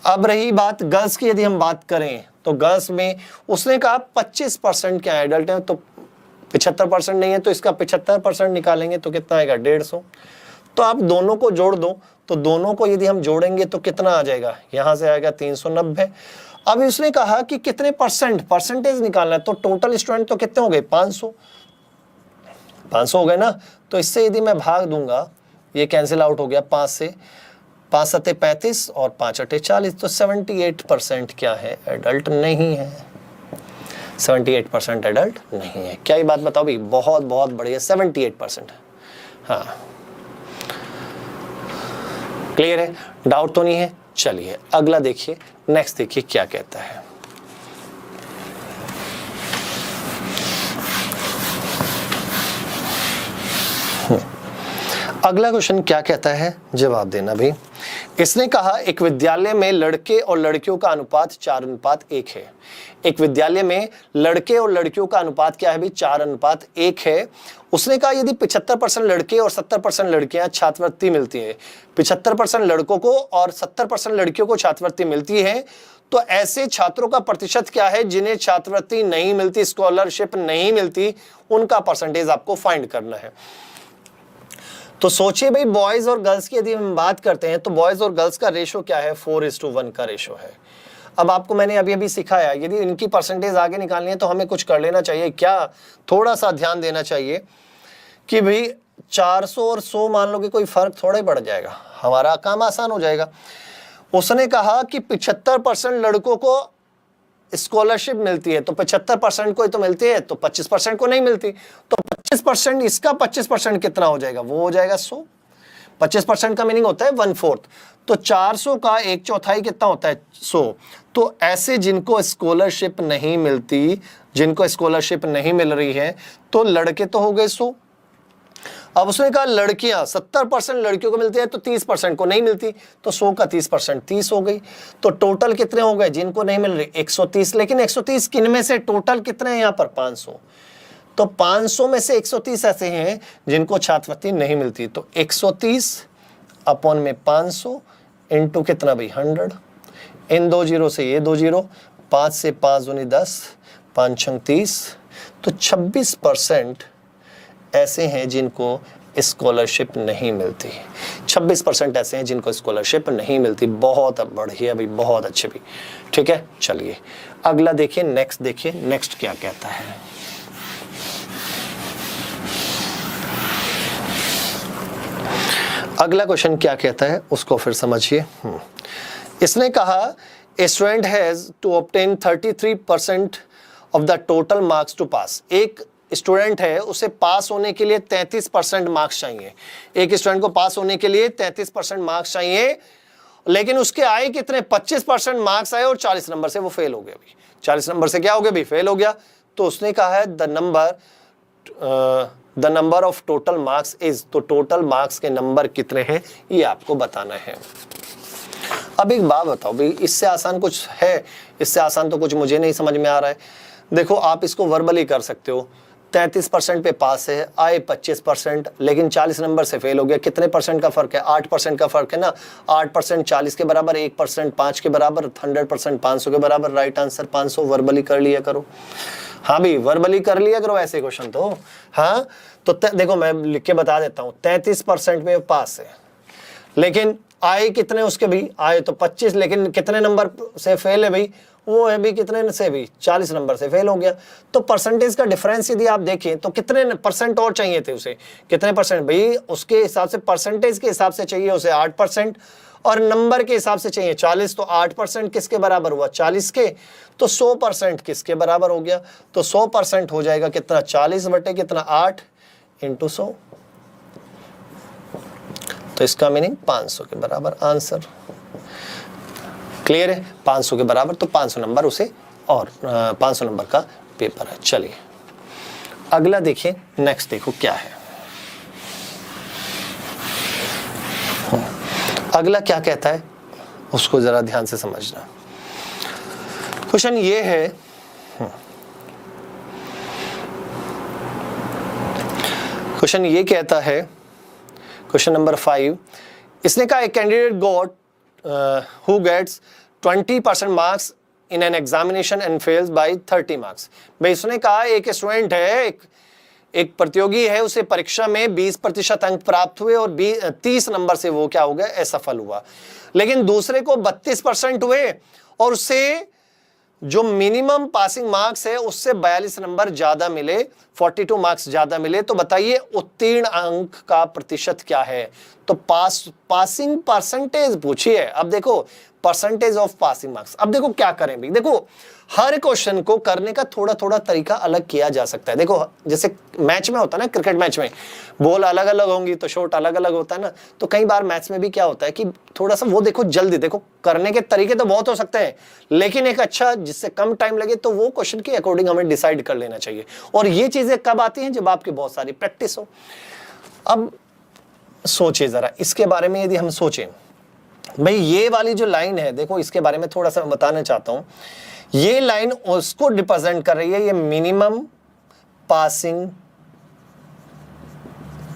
अब रही बात गर्ल्स की, यदि हम बात करें तो गर्ल्स में उसने कहा 25% क्या एडल्ट है, तो 75% नहीं है, तो इसका 75% निकालेंगे तो कितना आएगा 150। तो आप दोनों को जोड़ दो, तो दोनों को यदि हम जोड़ेंगे तो कितना आ जाएगा, यहां से आएगा 390। अब उसने कहा कि कितने परसेंटेज निकालना है, तो टोटल स्टूडेंट तो कितने हो गए 500 हो गए ना। तो इससे यदि मैं भाग दूंगा, ये कैंसिल आउट हो गया, 5 से 5 सत्ते 35 और 5 अट्ठे 40, तो 78% क्या है एडल्ट नहीं है, 78% एडल्ट नहीं है। क्या ये बात बताओ भाई, बहुत बहुत बढ़िया, 78% है। हाँ क्लियर है, डाउट तो नहीं है। चलिए अगला देखिए, नेक्स्ट देखिए क्या कहता है। अगला क्वेश्चन क्या कहता है, जवाब देना भाई। इसने कहा एक विद्यालय में लड़के और लड़कियों का अनुपात 4:1 है। एक विद्यालय में लड़के और लड़कियों का अनुपात क्या है भाई 4:1 है। उसने कहा यदि 75% लड़के और 70% लड़कियां छात्रवृत्ति मिलती है, 75% लड़कों को और 70% लड़कियों को छात्रवृत्ति मिलती है, तो ऐसे छात्रों का प्रतिशत क्या है जिन्हें छात्रवृत्ति नहीं मिलती, स्कॉलरशिप नहीं मिलती, उनका परसेंटेज आपको फाइंड करना है। तो सोचिए भाई बॉयज और गर्ल्स की यदि हम बात करते हैं तो बॉयज और गर्ल्स का रेशो क्या है 4:1 का रेशो है। अब आपको मैंने अभी अभी सिखाया, यदि इनकी परसेंटेज आगे निकालनी है तो हमें कुछ कर लेना चाहिए, क्या थोड़ा सा ध्यान देना चाहिए कि भाई 400 और 100 मान लो कि कोई फर्क थोड़ा ही पड़ जाएगा, हमारा काम आसान हो जाएगा। उसने कहा कि 75% लड़कों को स्कॉलरशिप मिलती है, तो 75% को ही तो मिलती है, तो 25% को नहीं मिलती, तो 25% इसका 25% कितना हो जाएगा, वो हो जाएगा 100। 25% का मीनिंग होता है 1/4, तो 400 का 1/4 कितना होता है 100। तो ऐसे जिनको स्कॉलरशिप नहीं मिलती, जिनको स्कॉलरशिप नहीं मिल रही है, तो लड़के तो हो गए 100। अब उसने कहा लड़कियां 70% लड़कियों को मिलती है, तो 30% को नहीं मिलती, तो 100 का 30% 30 हो गई। तो टोटल कितने हो गए जिनको नहीं मिल रही 130। लेकिन 130 किन में से, टोटल कितने हैं यहाँ पर 500, तो 500 में से 130 ऐसे हैं जिनको छात्रवृत्ति नहीं मिलती। तो 130 अपॉन में 500 इंटू कितना भाई 100, इन 2 जीरो से ये 2 जीरो, 5 से 5 दूनी 10, 5 छंग 30, तो 26% ऐसे हैं जिनको स्कॉलरशिप नहीं मिलती। 26% ऐसे हैं जिनको स्कॉलरशिप नहीं मिलती। बहुत बढ़िया भाई, बहुत अच्छे भी, ठीक है। चलिए अगला देखिए, नेक्स्ट देखिए, नेक्स्ट क्या कहता है। अगला क्वेश्चन क्या कहता है उसको फिर समझिए। इसने कहा a student has to obtain 33% of the total marks to pass. एक स्टूडेंट है उसे पास होने के लिए 33% मार्क्स चाहिए। एक स्टूडेंट को पास होने के लिए 33% मार्क्स चाहिए, लेकिन उसके आए कितने, 25% मार्क्स आए और 40 नंबर से वो फेल हो गया। भाई 40 नंबर से क्या हो गया भाई, फेल हो गया। तो उसने कहा है the number of total marks is, तो टोटल मार्क्स के नंबर कितने हैं ये आपको बताना है। अब एक बात बताओ भाई, इससे आसान कुछ है? इससे आसान तो कुछ मुझे नहीं समझ में आ रहा है। देखो आप इसको वर्बली कर सकते हो, 33% पे पास है, आए 25%, लेकिन 40 नंबर से फेल हो गया। कितने परसेंट का फर्क है? 8% का फर्क है ना। 8% 40 के बराबर, 1% 5 के बराबर, 100% 500 के बराबर। Right answer 500। वर्बली कर लिया करो। हाँ भी वर्बली कर लिया करो ऐसे क्वेश्चन तो। हाँ तो देखो मैं लिख के बता देता हूँ, 33% में पास है, लेकिन आए कितने उसके भी, आए तो 25, लेकिन कितने नंबर से फेल है भाई, वो है भी कितने से भी 40 नंबर से फेल हो गया। तो परसेंटेज का डिफरेंस यदि आप देखें तो कितने परसेंट और चाहिए थे उसे, कितने परसेंट भाई, उसके हिसाब से परसेंटेज के हिसाब से चाहिए उसे 8% और नंबर के हिसाब से चाहिए 40। तो 8% किसके बराबर हुआ, 40 के। तो 100% किसके बराबर हो गया, तो 100% हो जाएगा कितना, 40 बटे कितना 8 इंटू 100। तो इसका मीनिंग 500 के बराबर आंसर। क्लियर है? 500 के बराबर, तो 500 नंबर उसे, और 500 नंबर का पेपर है। चलिए अगला देखिए, नेक्स्ट देखो क्या है। अगला क्या कहता है उसको जरा ध्यान से समझना। क्वेश्चन ये है, क्वेश्चन ये कहता है, क्वेश्चन नंबर 5, इसने कहा एक candidate got who gets 20% marks in an examination and fails by 30 marks. भाई इसने कहा एक स्टूडेंट है, एक प्रतियोगी है, उसे परीक्षा में 20% अंक प्राप्त हुए और 30 नंबर से वो क्या हो गया, असफल हुआ। लेकिन दूसरे को 32% हुए और उसे जो मिनिमम पासिंग मार्क्स है उससे 42 नंबर ज्यादा मिले, 42 मार्क्स ज्यादा मिले। तो बताइए उत्तीर्ण अंक का प्रतिशत क्या है। तो पासिंग परसेंटेज पूछिए। अब देखो परसेंटेज ऑफ पासिंग मार्क्स। अब देखो क्या करें भाई, देखो हर क्वेश्चन को करने का थोड़ा थोड़ा तरीका अलग किया जा सकता है। देखो जैसे मैच में होता है ना, क्रिकेट मैच में बॉल अलग अलग होंगी तो शॉट अलग अलग होता है ना, तो कई बार मैच में भी क्या होता है कि थोड़ा सा वो देखो जल्दी, देखो करने के तरीके तो बहुत हो सकते हैं, लेकिन एक अच्छा जिससे कम टाइम लगे तो वो क्वेश्चन के अकॉर्डिंग हमें डिसाइड कर लेना चाहिए। और ये चीजें कब आती हैं, जब आपकी बहुत सारी प्रैक्टिस हो। अब सोचिए जरा इसके बारे में, यदि हम सोचें भाई ये वाली जो लाइन है, देखो इसके बारे में थोड़ा सा बताना चाहता हूं। ये लाइन उसको रिप्रेजेंट कर रही है, ये मिनिमम पासिंग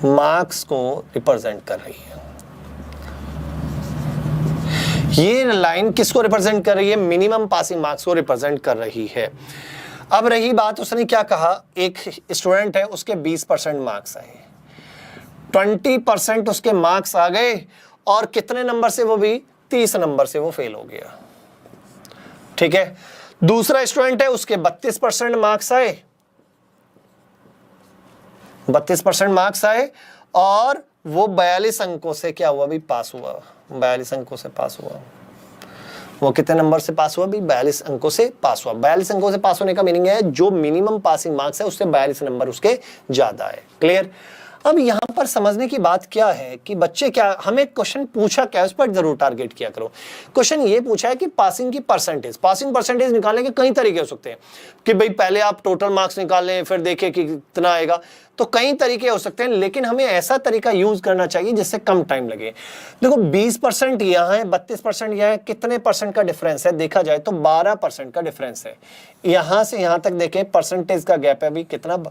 मार्क्स को रिप्रेजेंट कर रही है। ये लाइन किसको रिप्रेजेंट कर रही है, मिनिमम पासिंग मार्क्स को रिप्रेजेंट कर रही है। अब रही बात, उसने क्या कहा, एक स्टूडेंट है उसके 20% मार्क्स आए, 20% उसके मार्क्स आ गए और कितने नंबर से, वो भी 30 नंबर से वो फेल हो गया। ठीक है। दूसरा स्टूडेंट है उसके 32% मार्क्स आए, 32% मार्क्स आए और वो 42 अंकों से क्या हुआ भी, पास हुआ। 42 अंकों से पास हुआ। वो कितने नंबर से पास हुआ भी, 42 अंकों से पास हुआ। 42 अंकों से पास होने का मीनिंग है जो मिनिमम पासिंग मार्क्स है उससे 42 नंबर उसके ज्यादा है। क्लियर? अब यहां पर समझने की बात क्या है कि बच्चे क्या, हमें क्वेश्चन पूछा क्या, उस पर जरूर टारगेट किया करो। क्वेश्चन ये पूछा है कि पासिंग की परसेंटेज, पासिंग परसेंटेज निकालने के कई तरीके हो सकते हैं कि भाई पहले आप टोटल मार्क्स निकालें फिर देखें कि कितना आएगा, तो कई तरीके हो सकते हैं, लेकिन हमें ऐसा तरीका यूज करना चाहिए जिससे कम टाइम लगे। देखो 20% यहाँ है, 32% यहाँ है, कितने परसेंट का डिफरेंस है, देखा जाए तो 12% का डिफरेंस है। यहां से यहां तक देखें परसेंटेज का गैप है अभी कितना,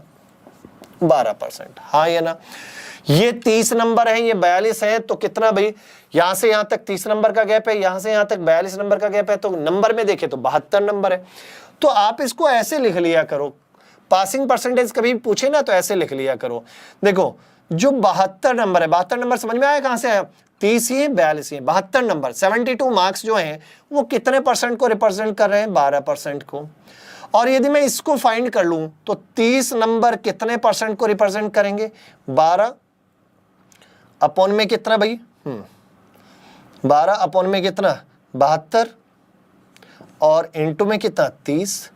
12%। हाँ या ना? ये 30 नंबर है, ये 42 है, तो कितना भाई, यहां से यहां तक 30 नंबर का गैप है, यहां से यहां तक 42 नंबर का गैप है, तो नंबर में देखें तो 72 नंबर है। तो आप इसको ऐसे लिख लिया करो, पासिंग परसेंटेज कभी पूछे ना तो ऐसे लिख लिया करो। देखो जो 72 नंबर है, 72 नंबर समझ में आया कहां से आया, 30 ही 42 ही 72 नंबर, 72 मार्क्स जो हैं वो कितने परसेंट को रिप्रेजेंट कर रहे हैं, 12% को। और यदि मैं इसको फाइंड कर लूं तो 30 नंबर कितने परसेंट को रिप्रेजेंट करेंगे, 12 अपॉन में कितना भाई, 12 अपॉन में कितना 72 और इनटू में कितना 30।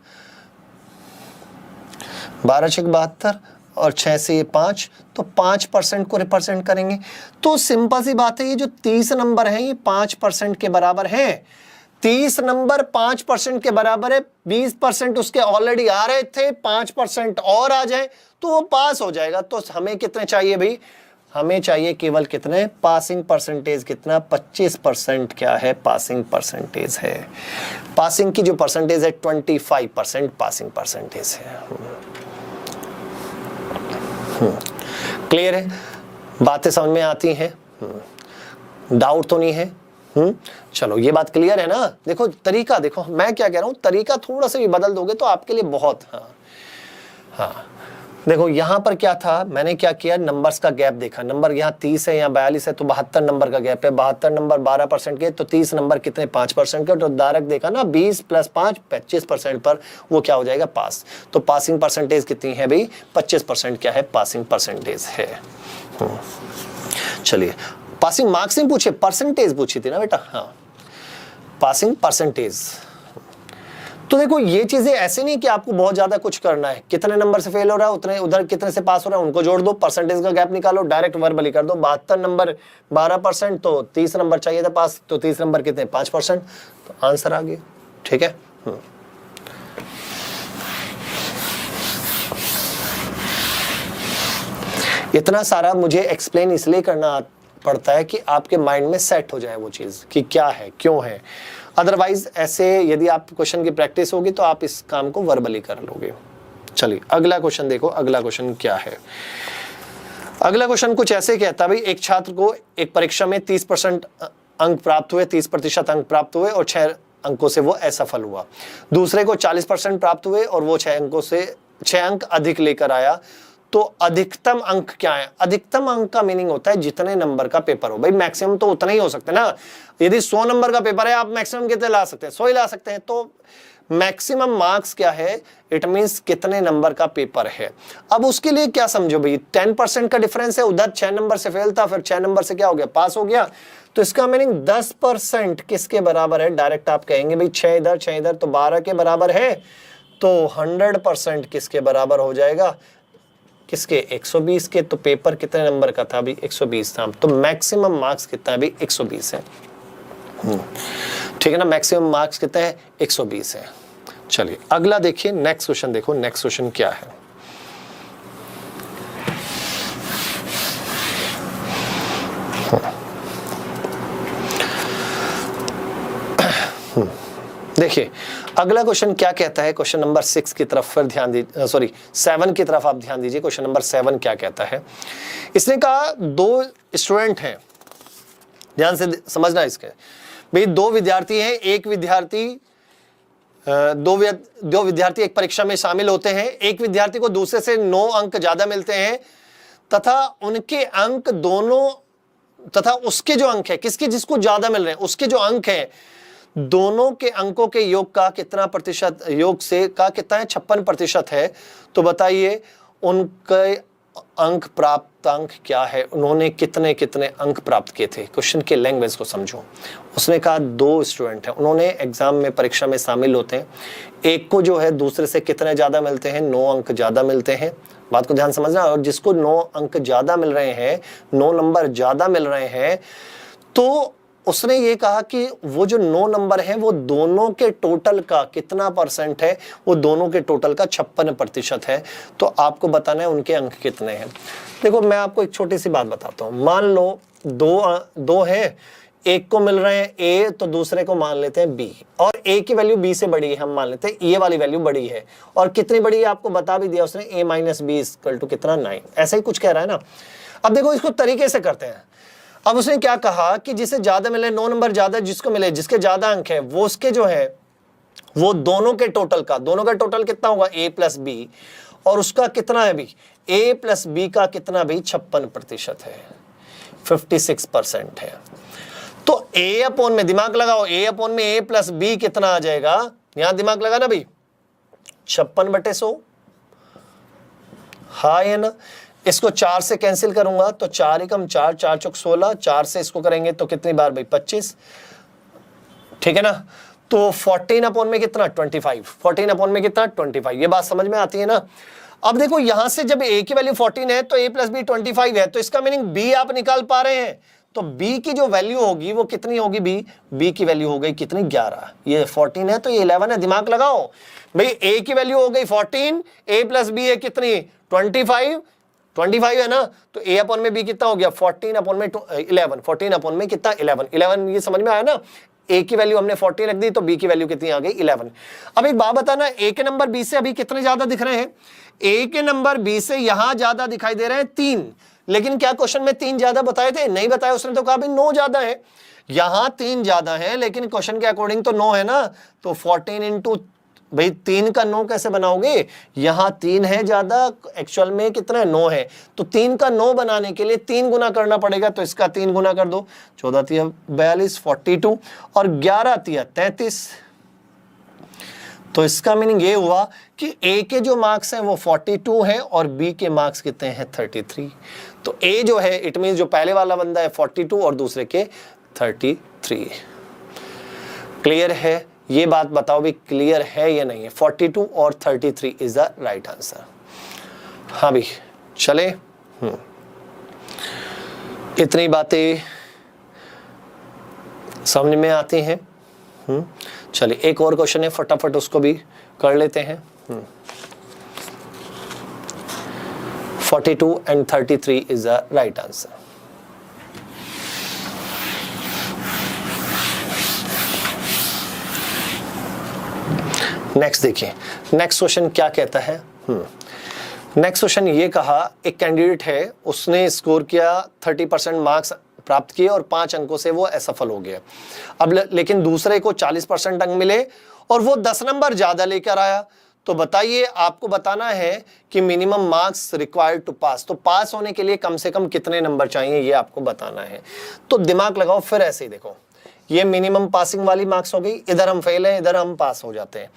12 छक 72 और 6 से ये 5, तो 5% को रिप्रेजेंट करेंगे। तो सिंपल सी बात है, ये जो 30 नंबर है ये 5% के बराबर है। 30 नंबर 5% के बराबर है, 20% उसके ऑलरेडी आ रहे थे, 5% और आ जाए तो वो पास हो जाएगा। तो हमें कितने चाहिए भाई, हमें चाहिए केवल कितने, पासिंग परसेंटेज कितना, 25% क्या है, पासिंग परसेंटेज है। पासिंग की जो परसेंटेज है 25% पासिंग परसेंटेज है। क्लियर है, बातें समझ में आती हैं, डाउट तो नहीं है? चलो ये बात क्लियर है ना। देखो तरीका, देखो मैं क्या कह रहा हूं, तरीका थोड़ा सा भी बदल दोगे तो आपके लिए बहुत। हाँ देखो यहां पर क्या था, मैंने क्या किया, नंबर्स का गैप देखा। नंबर यहाँ 30 है, यहाँ 42 है, तो 72 नंबर का गैप है। 72 नंबर 12% के, तो 30 नंबर कितने, 5% के। तो डायरेक्ट देखा ना, 20 + 5 25% पर वो क्या हो जाएगा, पास। तो पासिंग परसेंटेज कितनी है भाई, 25% क्या है, पासिंग परसेंटेज है। चलिए पासिंग मार्क्स नहीं पूछे, परसेंटेज पूछी थी ना बेटा। हाँ पासिंग परसेंटेज। तो देखो ये चीजें ऐसे नहीं कि आपको बहुत ज्यादा कुछ करना है, कितने नंबर से फेल हो रहा है उतने, उधर कितने से पास हो रहा है उनको जोड़ दो, परसेंटेज का गैप निकालो, डायरेक्ट वर्बली कर दो। 72 नंबर 12%, तो 30 नंबर चाहिए था पास, तो 30 नंबर कितने, 5%, तो आंसर आ गया। ठीक है। इतना सारा मुझे एक्सप्लेन इसलिए करना पड़ता है कि आपके माइंड में सेट हो जाए वो चीज कि क्या है, क्यों है। अदरवाइज ऐसे यदि आप क्वेश्चन की प्रैक्टिस होगी तो आप इस काम को वर्बली कर लोगे। चलिए अगला क्वेश्चन देखो, अगला क्वेश्चन क्या है। अगला क्वेश्चन कुछ ऐसे कहता है भाई, एक छात्र को एक परीक्षा में 30% अंक प्राप्त हुए, 30% अंक प्राप्त हुए और 6 अंकों से वो असफल हुआ। दूसरे को 40% प्राप्त हुए और वो 6 अंक अधिक लेकर आया। तो अधिकतम अंक क्या है? अधिकतम अंक का मीनिंग होता है जितने नंबर का पेपर हो। भाई मैक्सिमम तो उतना ही हो सकता है ना। यदि 100 नंबर का पेपर है, आप मैक्सिमम कितने ला सकते हैं? 100 ही ला सकते हैं। तो मैक्सिमम मार्क्स क्या है? इट मींस कितने नंबर का पेपर है। अब उसके लिए क्या समझो भाई, 10% का डिफरेंस है। उधर 6 नंबर से फेल था, फिर 6 नंबर से क्या हो गया, पास हो गया। तो इसका मीनिंग 10% किसके बराबर है? डायरेक्ट आप कहेंगे भाई 6 इधर 6 इधर, तो 12 के बराबर है। तो 100% किसके बराबर हो जाएगा? किसके? 120 के। तो पेपर कितने नंबर का था? अभी 120 था। तो मैक्सिमम मार्क्स कितना है? अभी 120 है। ठीक है ना, मैक्सिमम मार्क्स कितने हैं? 120 है। चलिए अगला देखिए, नेक्स्ट क्वेश्चन देखो। नेक्स्ट क्वेश्चन क्या है? देखिए अगला क्वेश्चन क्या कहता है। क्वेश्चन नंबर 6 की तरफ फिर ध्यान दीजिए, सॉरी 7 की तरफ आप ध्यान दीजिए। क्वेश्चन नंबर 7 क्या कहता है? इसने कहा 2 स्टूडेंट हैं, ध्यान से समझना इसके भाई। 2 विद्यार्थी हैं, दो विद्यार्थी एक परीक्षा में शामिल होते हैं। एक विद्यार्थी को दूसरे से 9 अंक ज्यादा मिलते हैं तथा उनके अंक दोनों, तथा उसके जो अंक है, किसके, जिसको ज्यादा मिल रहे हैं, उसके जो अंक है दोनों के अंकों के योग का कितना प्रतिशत, योग से का कितना है? 56% है। तो बताइए उनके अंक प्राप्तांक क्या है? उन्होंने कितने कितने अंक प्राप्त किए थे? क्वेश्चन के लैंग्वेज को समझो। उसने कहा 2 स्टूडेंट हैं, उन्होंने एग्जाम में, परीक्षा में शामिल होते हैं। एक को जो है दूसरे से कितने ज्यादा मिलते हैं? 9 अंक ज्यादा मिलते हैं। बात को ध्यान समझना। और जिसको 9 अंक ज्यादा मिल रहे हैं, 9 नंबर ज्यादा मिल रहे हैं, तो उसने ये कहा कि वो जो 9 नंबर है वो दोनों के टोटल का कितना परसेंट है? वो दोनों के टोटल का 56% है। तो आपको बताना है उनके अंक कितने हैं। देखो मैं आपको एक छोटी सी बात बताता हूं। मान लो दो है, एक को मिल रहे हैं ए, तो दूसरे को मान लेते हैं बी, और ए की वैल्यू बी से बड़ी है, हम मान लेते हैं ये वाली वैल्यू बड़ी है। और कितनी बड़ी है आपको बता भी दिया उसने, a - b = कितना, 9। ऐसा ही कुछ कह रहा है ना। अब देखो इसको तरीके से करते हैं। अब उसने क्या कहा कि जिसे ज्यादा मिले, 9 नंबर ज्यादा जिसको मिले, जिसके ज्यादा अंक है, वो उसके जो है वो दोनों के टोटल का, दोनों का टोटल कितना होगा? a + b। और उसका कितना है भी? a + b का कितना भी? 56% है, 56% है। तो a/, में दिमाग लगाओ, a/, में a + b कितना आ जाएगा? यहां दिमाग लगा ना भाई, 56/100। हाँ है ना। इसको 4 से कैंसिल करूंगा तो 4 × 4 = 4 × 16। 4 से इसको करेंगे तो कितनी बार भाई? 25। ठीक है ना। तो 14/में कितना? 25। 14/में कितना? 25। ये बात समझ में आती है ना। अब देखो यहां से जब a की वैल्यू 14 है तो a प्लस बी 25 है, तो इसका मीनिंग b आप निकाल पा रहे हैं, तो b की जो वैल्यू होगी वो कितनी होगी, b की वैल्यू हो गई कितनी 11, ये 14 है तो ये 11 है, दिमाग लगाओ भाई, a की वैल्यू हो गई 14, a प्लस बी है कितनी 25 है ना, तो a अपॉन में b कितना हो गया 14 अपॉन में 11, 14 अपॉन में कितना 11, ये समझ में आया ना, a की वैल्यू हमने 14 रख दी तो b की वैल्यू कितनी आ गई 11। अब एक बात बताना, a के नंबर b से अभी कितने ज्यादा दिख रहे हैं, a के नंबर b से यहां ज्यादा दिखाई दे रहे हैं 3, लेकिन क्या क्वेश्चन में 3 ज्यादा बताए थे, नहीं बताया, उसने तो कहा भाई 9 ज्यादा है, यहां 3 ज्यादा है लेकिन क्वेश्चन के अकॉर्डिंग तो 9 है ना, तो 14 इंटू भाई 3 का 9 कैसे बनाओगे, यहां 3 है ज्यादा, एक्चुअल में कितना है 9 है, तो 3 का 9 बनाने के लिए 3 गुना करना पड़ेगा, तो इसका 3 गुना कर दो, 14 तिया 42 42 और 11 तिया 33, तो इसका मीनिंग ये हुआ कि a के जो मार्क्स हैं वो 42 है और b के मार्क्स कितने हैं 33, तो a जो है इट मीन जो पहले वाला बंदा है 42 और दूसरे के 33। क्लियर है, ये बात बताओ भी क्लियर है या नहीं है, 42 और 33 इज द राइट आंसर। हाँ भी चले, इतनी बातें समझ में आती हैं। चलिए एक और क्वेश्चन है, फटाफट उसको भी कर लेते हैं। 42 and 33 is the right answer. Next देखिए, नेक्स्ट क्वेश्चन क्या कहता है। नेक्स्ट क्वेश्चन ये कहा, एक कैंडिडेट है, उसने स्कोर किया 30% मार्क्स प्राप्त किए और 5 अंकों से वो असफल हो गया। अब लेकिन दूसरे को 40% अंक मिले और वो 10 नंबर ज्यादा लेकर आया, तो बताइए आपको बताना है कि मिनिमम मार्क्स रिक्वायर्ड टू पास, तो पास होने के लिए कम से कम कितने नंबर चाहिए ये आपको बताना है। तो दिमाग लगाओ, फिर ऐसे ही देखो, ये मिनिमम पासिंग वाली मार्क्स हो गई, इधर हम फेल हैं, इधर हम पास हो जाते हैं।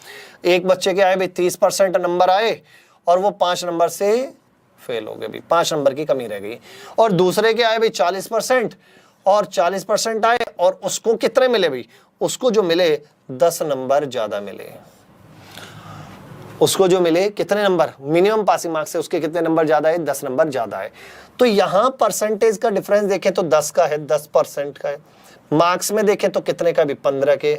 एक बच्चे के आए भाई 30% नंबर आए और वो 5 नंबर से फेल हो गए, भी 5 नंबर की कमी रह गई, और दूसरे के आए भाई 40% और 40% आए और उसको कितने मिले भाई, उसको जो मिले 10 नंबर ज्यादा मिले, उसको जो मिले कितने नंबर, मिनिमम पासिंग मार्क्स से उसके कितने नंबर ज्यादा है, 10 नंबर ज्यादा है। तो यहां परसेंटेज का डिफरेंस देखें तो 10 का है, 10% का है, मार्क्स में देखें तो कितने का भी 15 के।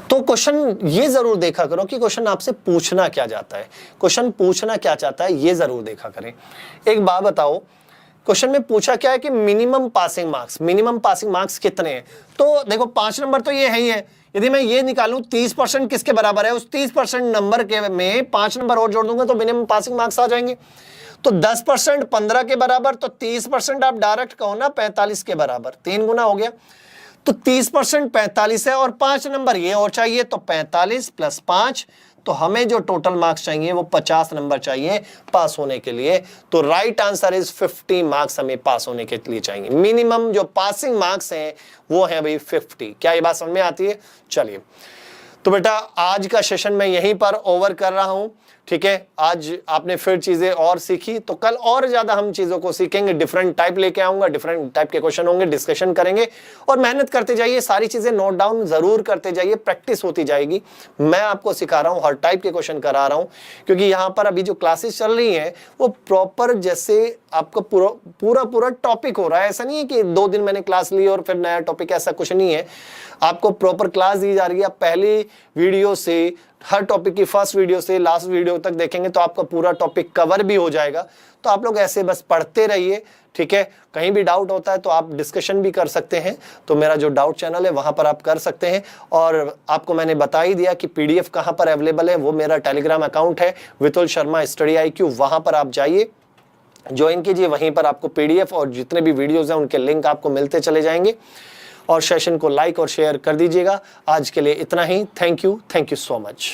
तो क्वेश्चन ये जरूर देखा करो कि क्वेश्चन आपसे पूछना क्या चाहता है, क्वेश्चन पूछना क्या चाहता है ये जरूर देखा करें। एक बात बताओ, क्वेश्चन में पूछा क्या है कि मिनिमम पासिंग मार्क्स कितने हैं, तो देखो 5 नंबर तो ये है ही है, यदि मैं ये निकालूं 30% किसके बराबर है, उस 30% नंबर के में 5 नंबर और जोड़ दूंगा तो मिनिमम पासिंग मार्क्स आ जाएंगे। तो 10% 15 के बराबर, तो 30% आप डायरेक्ट कहो ना 45 के बराबर, 3 गुना हो गया, तो 30% 45 है और 5 नंबर ये और चाहिए, तो 45 प्लस 5, तो हमें जो टोटल मार्क्स चाहिए वो 50 नंबर चाहिए पास होने के लिए। तो राइट आंसर इज 50 मार्क्स हमें पास होने के लिए चाहिए। मिनिमम जो पासिंग मार्क्स हैं वो है भाई 50। क्या ये बात समझ में आती है? चलिए, तो बेटा आज का सेशन मैं यहीं पर ओवर कर रहा हूं, ठीक है। आज आपने फिर चीजें और सीखी, तो कल और ज्यादा हम चीजों को सीखेंगे, डिफरेंट टाइप लेके आऊंगा, डिफरेंट टाइप के क्वेश्चन होंगे, डिस्कशन करेंगे और मेहनत करते जाइए, सारी चीजें नोट डाउन जरूर करते जाइए, प्रैक्टिस होती जाएगी। मैं आपको सिखा रहा हूं, हर टाइप के क्वेश्चन करा रहा हूं, क्योंकि यहाँ पर अभी जो क्लासेस चल रही हैं वो प्रॉपर जैसे आपका पूरा टॉपिक हो रहा है। ऐसा नहीं है कि 2 दिन मैंने क्लास ली और फिर नया टॉपिक, ऐसा कुछ नहीं है। आपको प्रॉपर क्लास दी जा रही है। आप पहली वीडियो से, हर टॉपिक की फर्स्ट वीडियो से लास्ट वीडियो तक देखेंगे तो आपका पूरा टॉपिक कवर भी हो जाएगा। तो आप लोग ऐसे बस पढ़ते रहिए, ठीक है। कहीं भी डाउट होता है तो आप डिस्कशन भी कर सकते हैं, तो मेरा जो डाउट चैनल है वहां पर आप कर सकते हैं। और आपको मैंने बता ही दिया कि पीडीएफ कहां पर अवेलेबल है, वो मेरा टेलीग्राम अकाउंट है वितुल शर्मा स्टडी IQ, वहां पर आप जाइए, ज्वाइन कीजिए, वहीं पर आपको पीडीएफ और जितने भी वीडियोज हैं उनके लिंक आपको मिलते चले जाएंगे। और सेशन को लाइक और शेयर कर दीजिएगा। आज के लिए इतना ही। Thank you so much.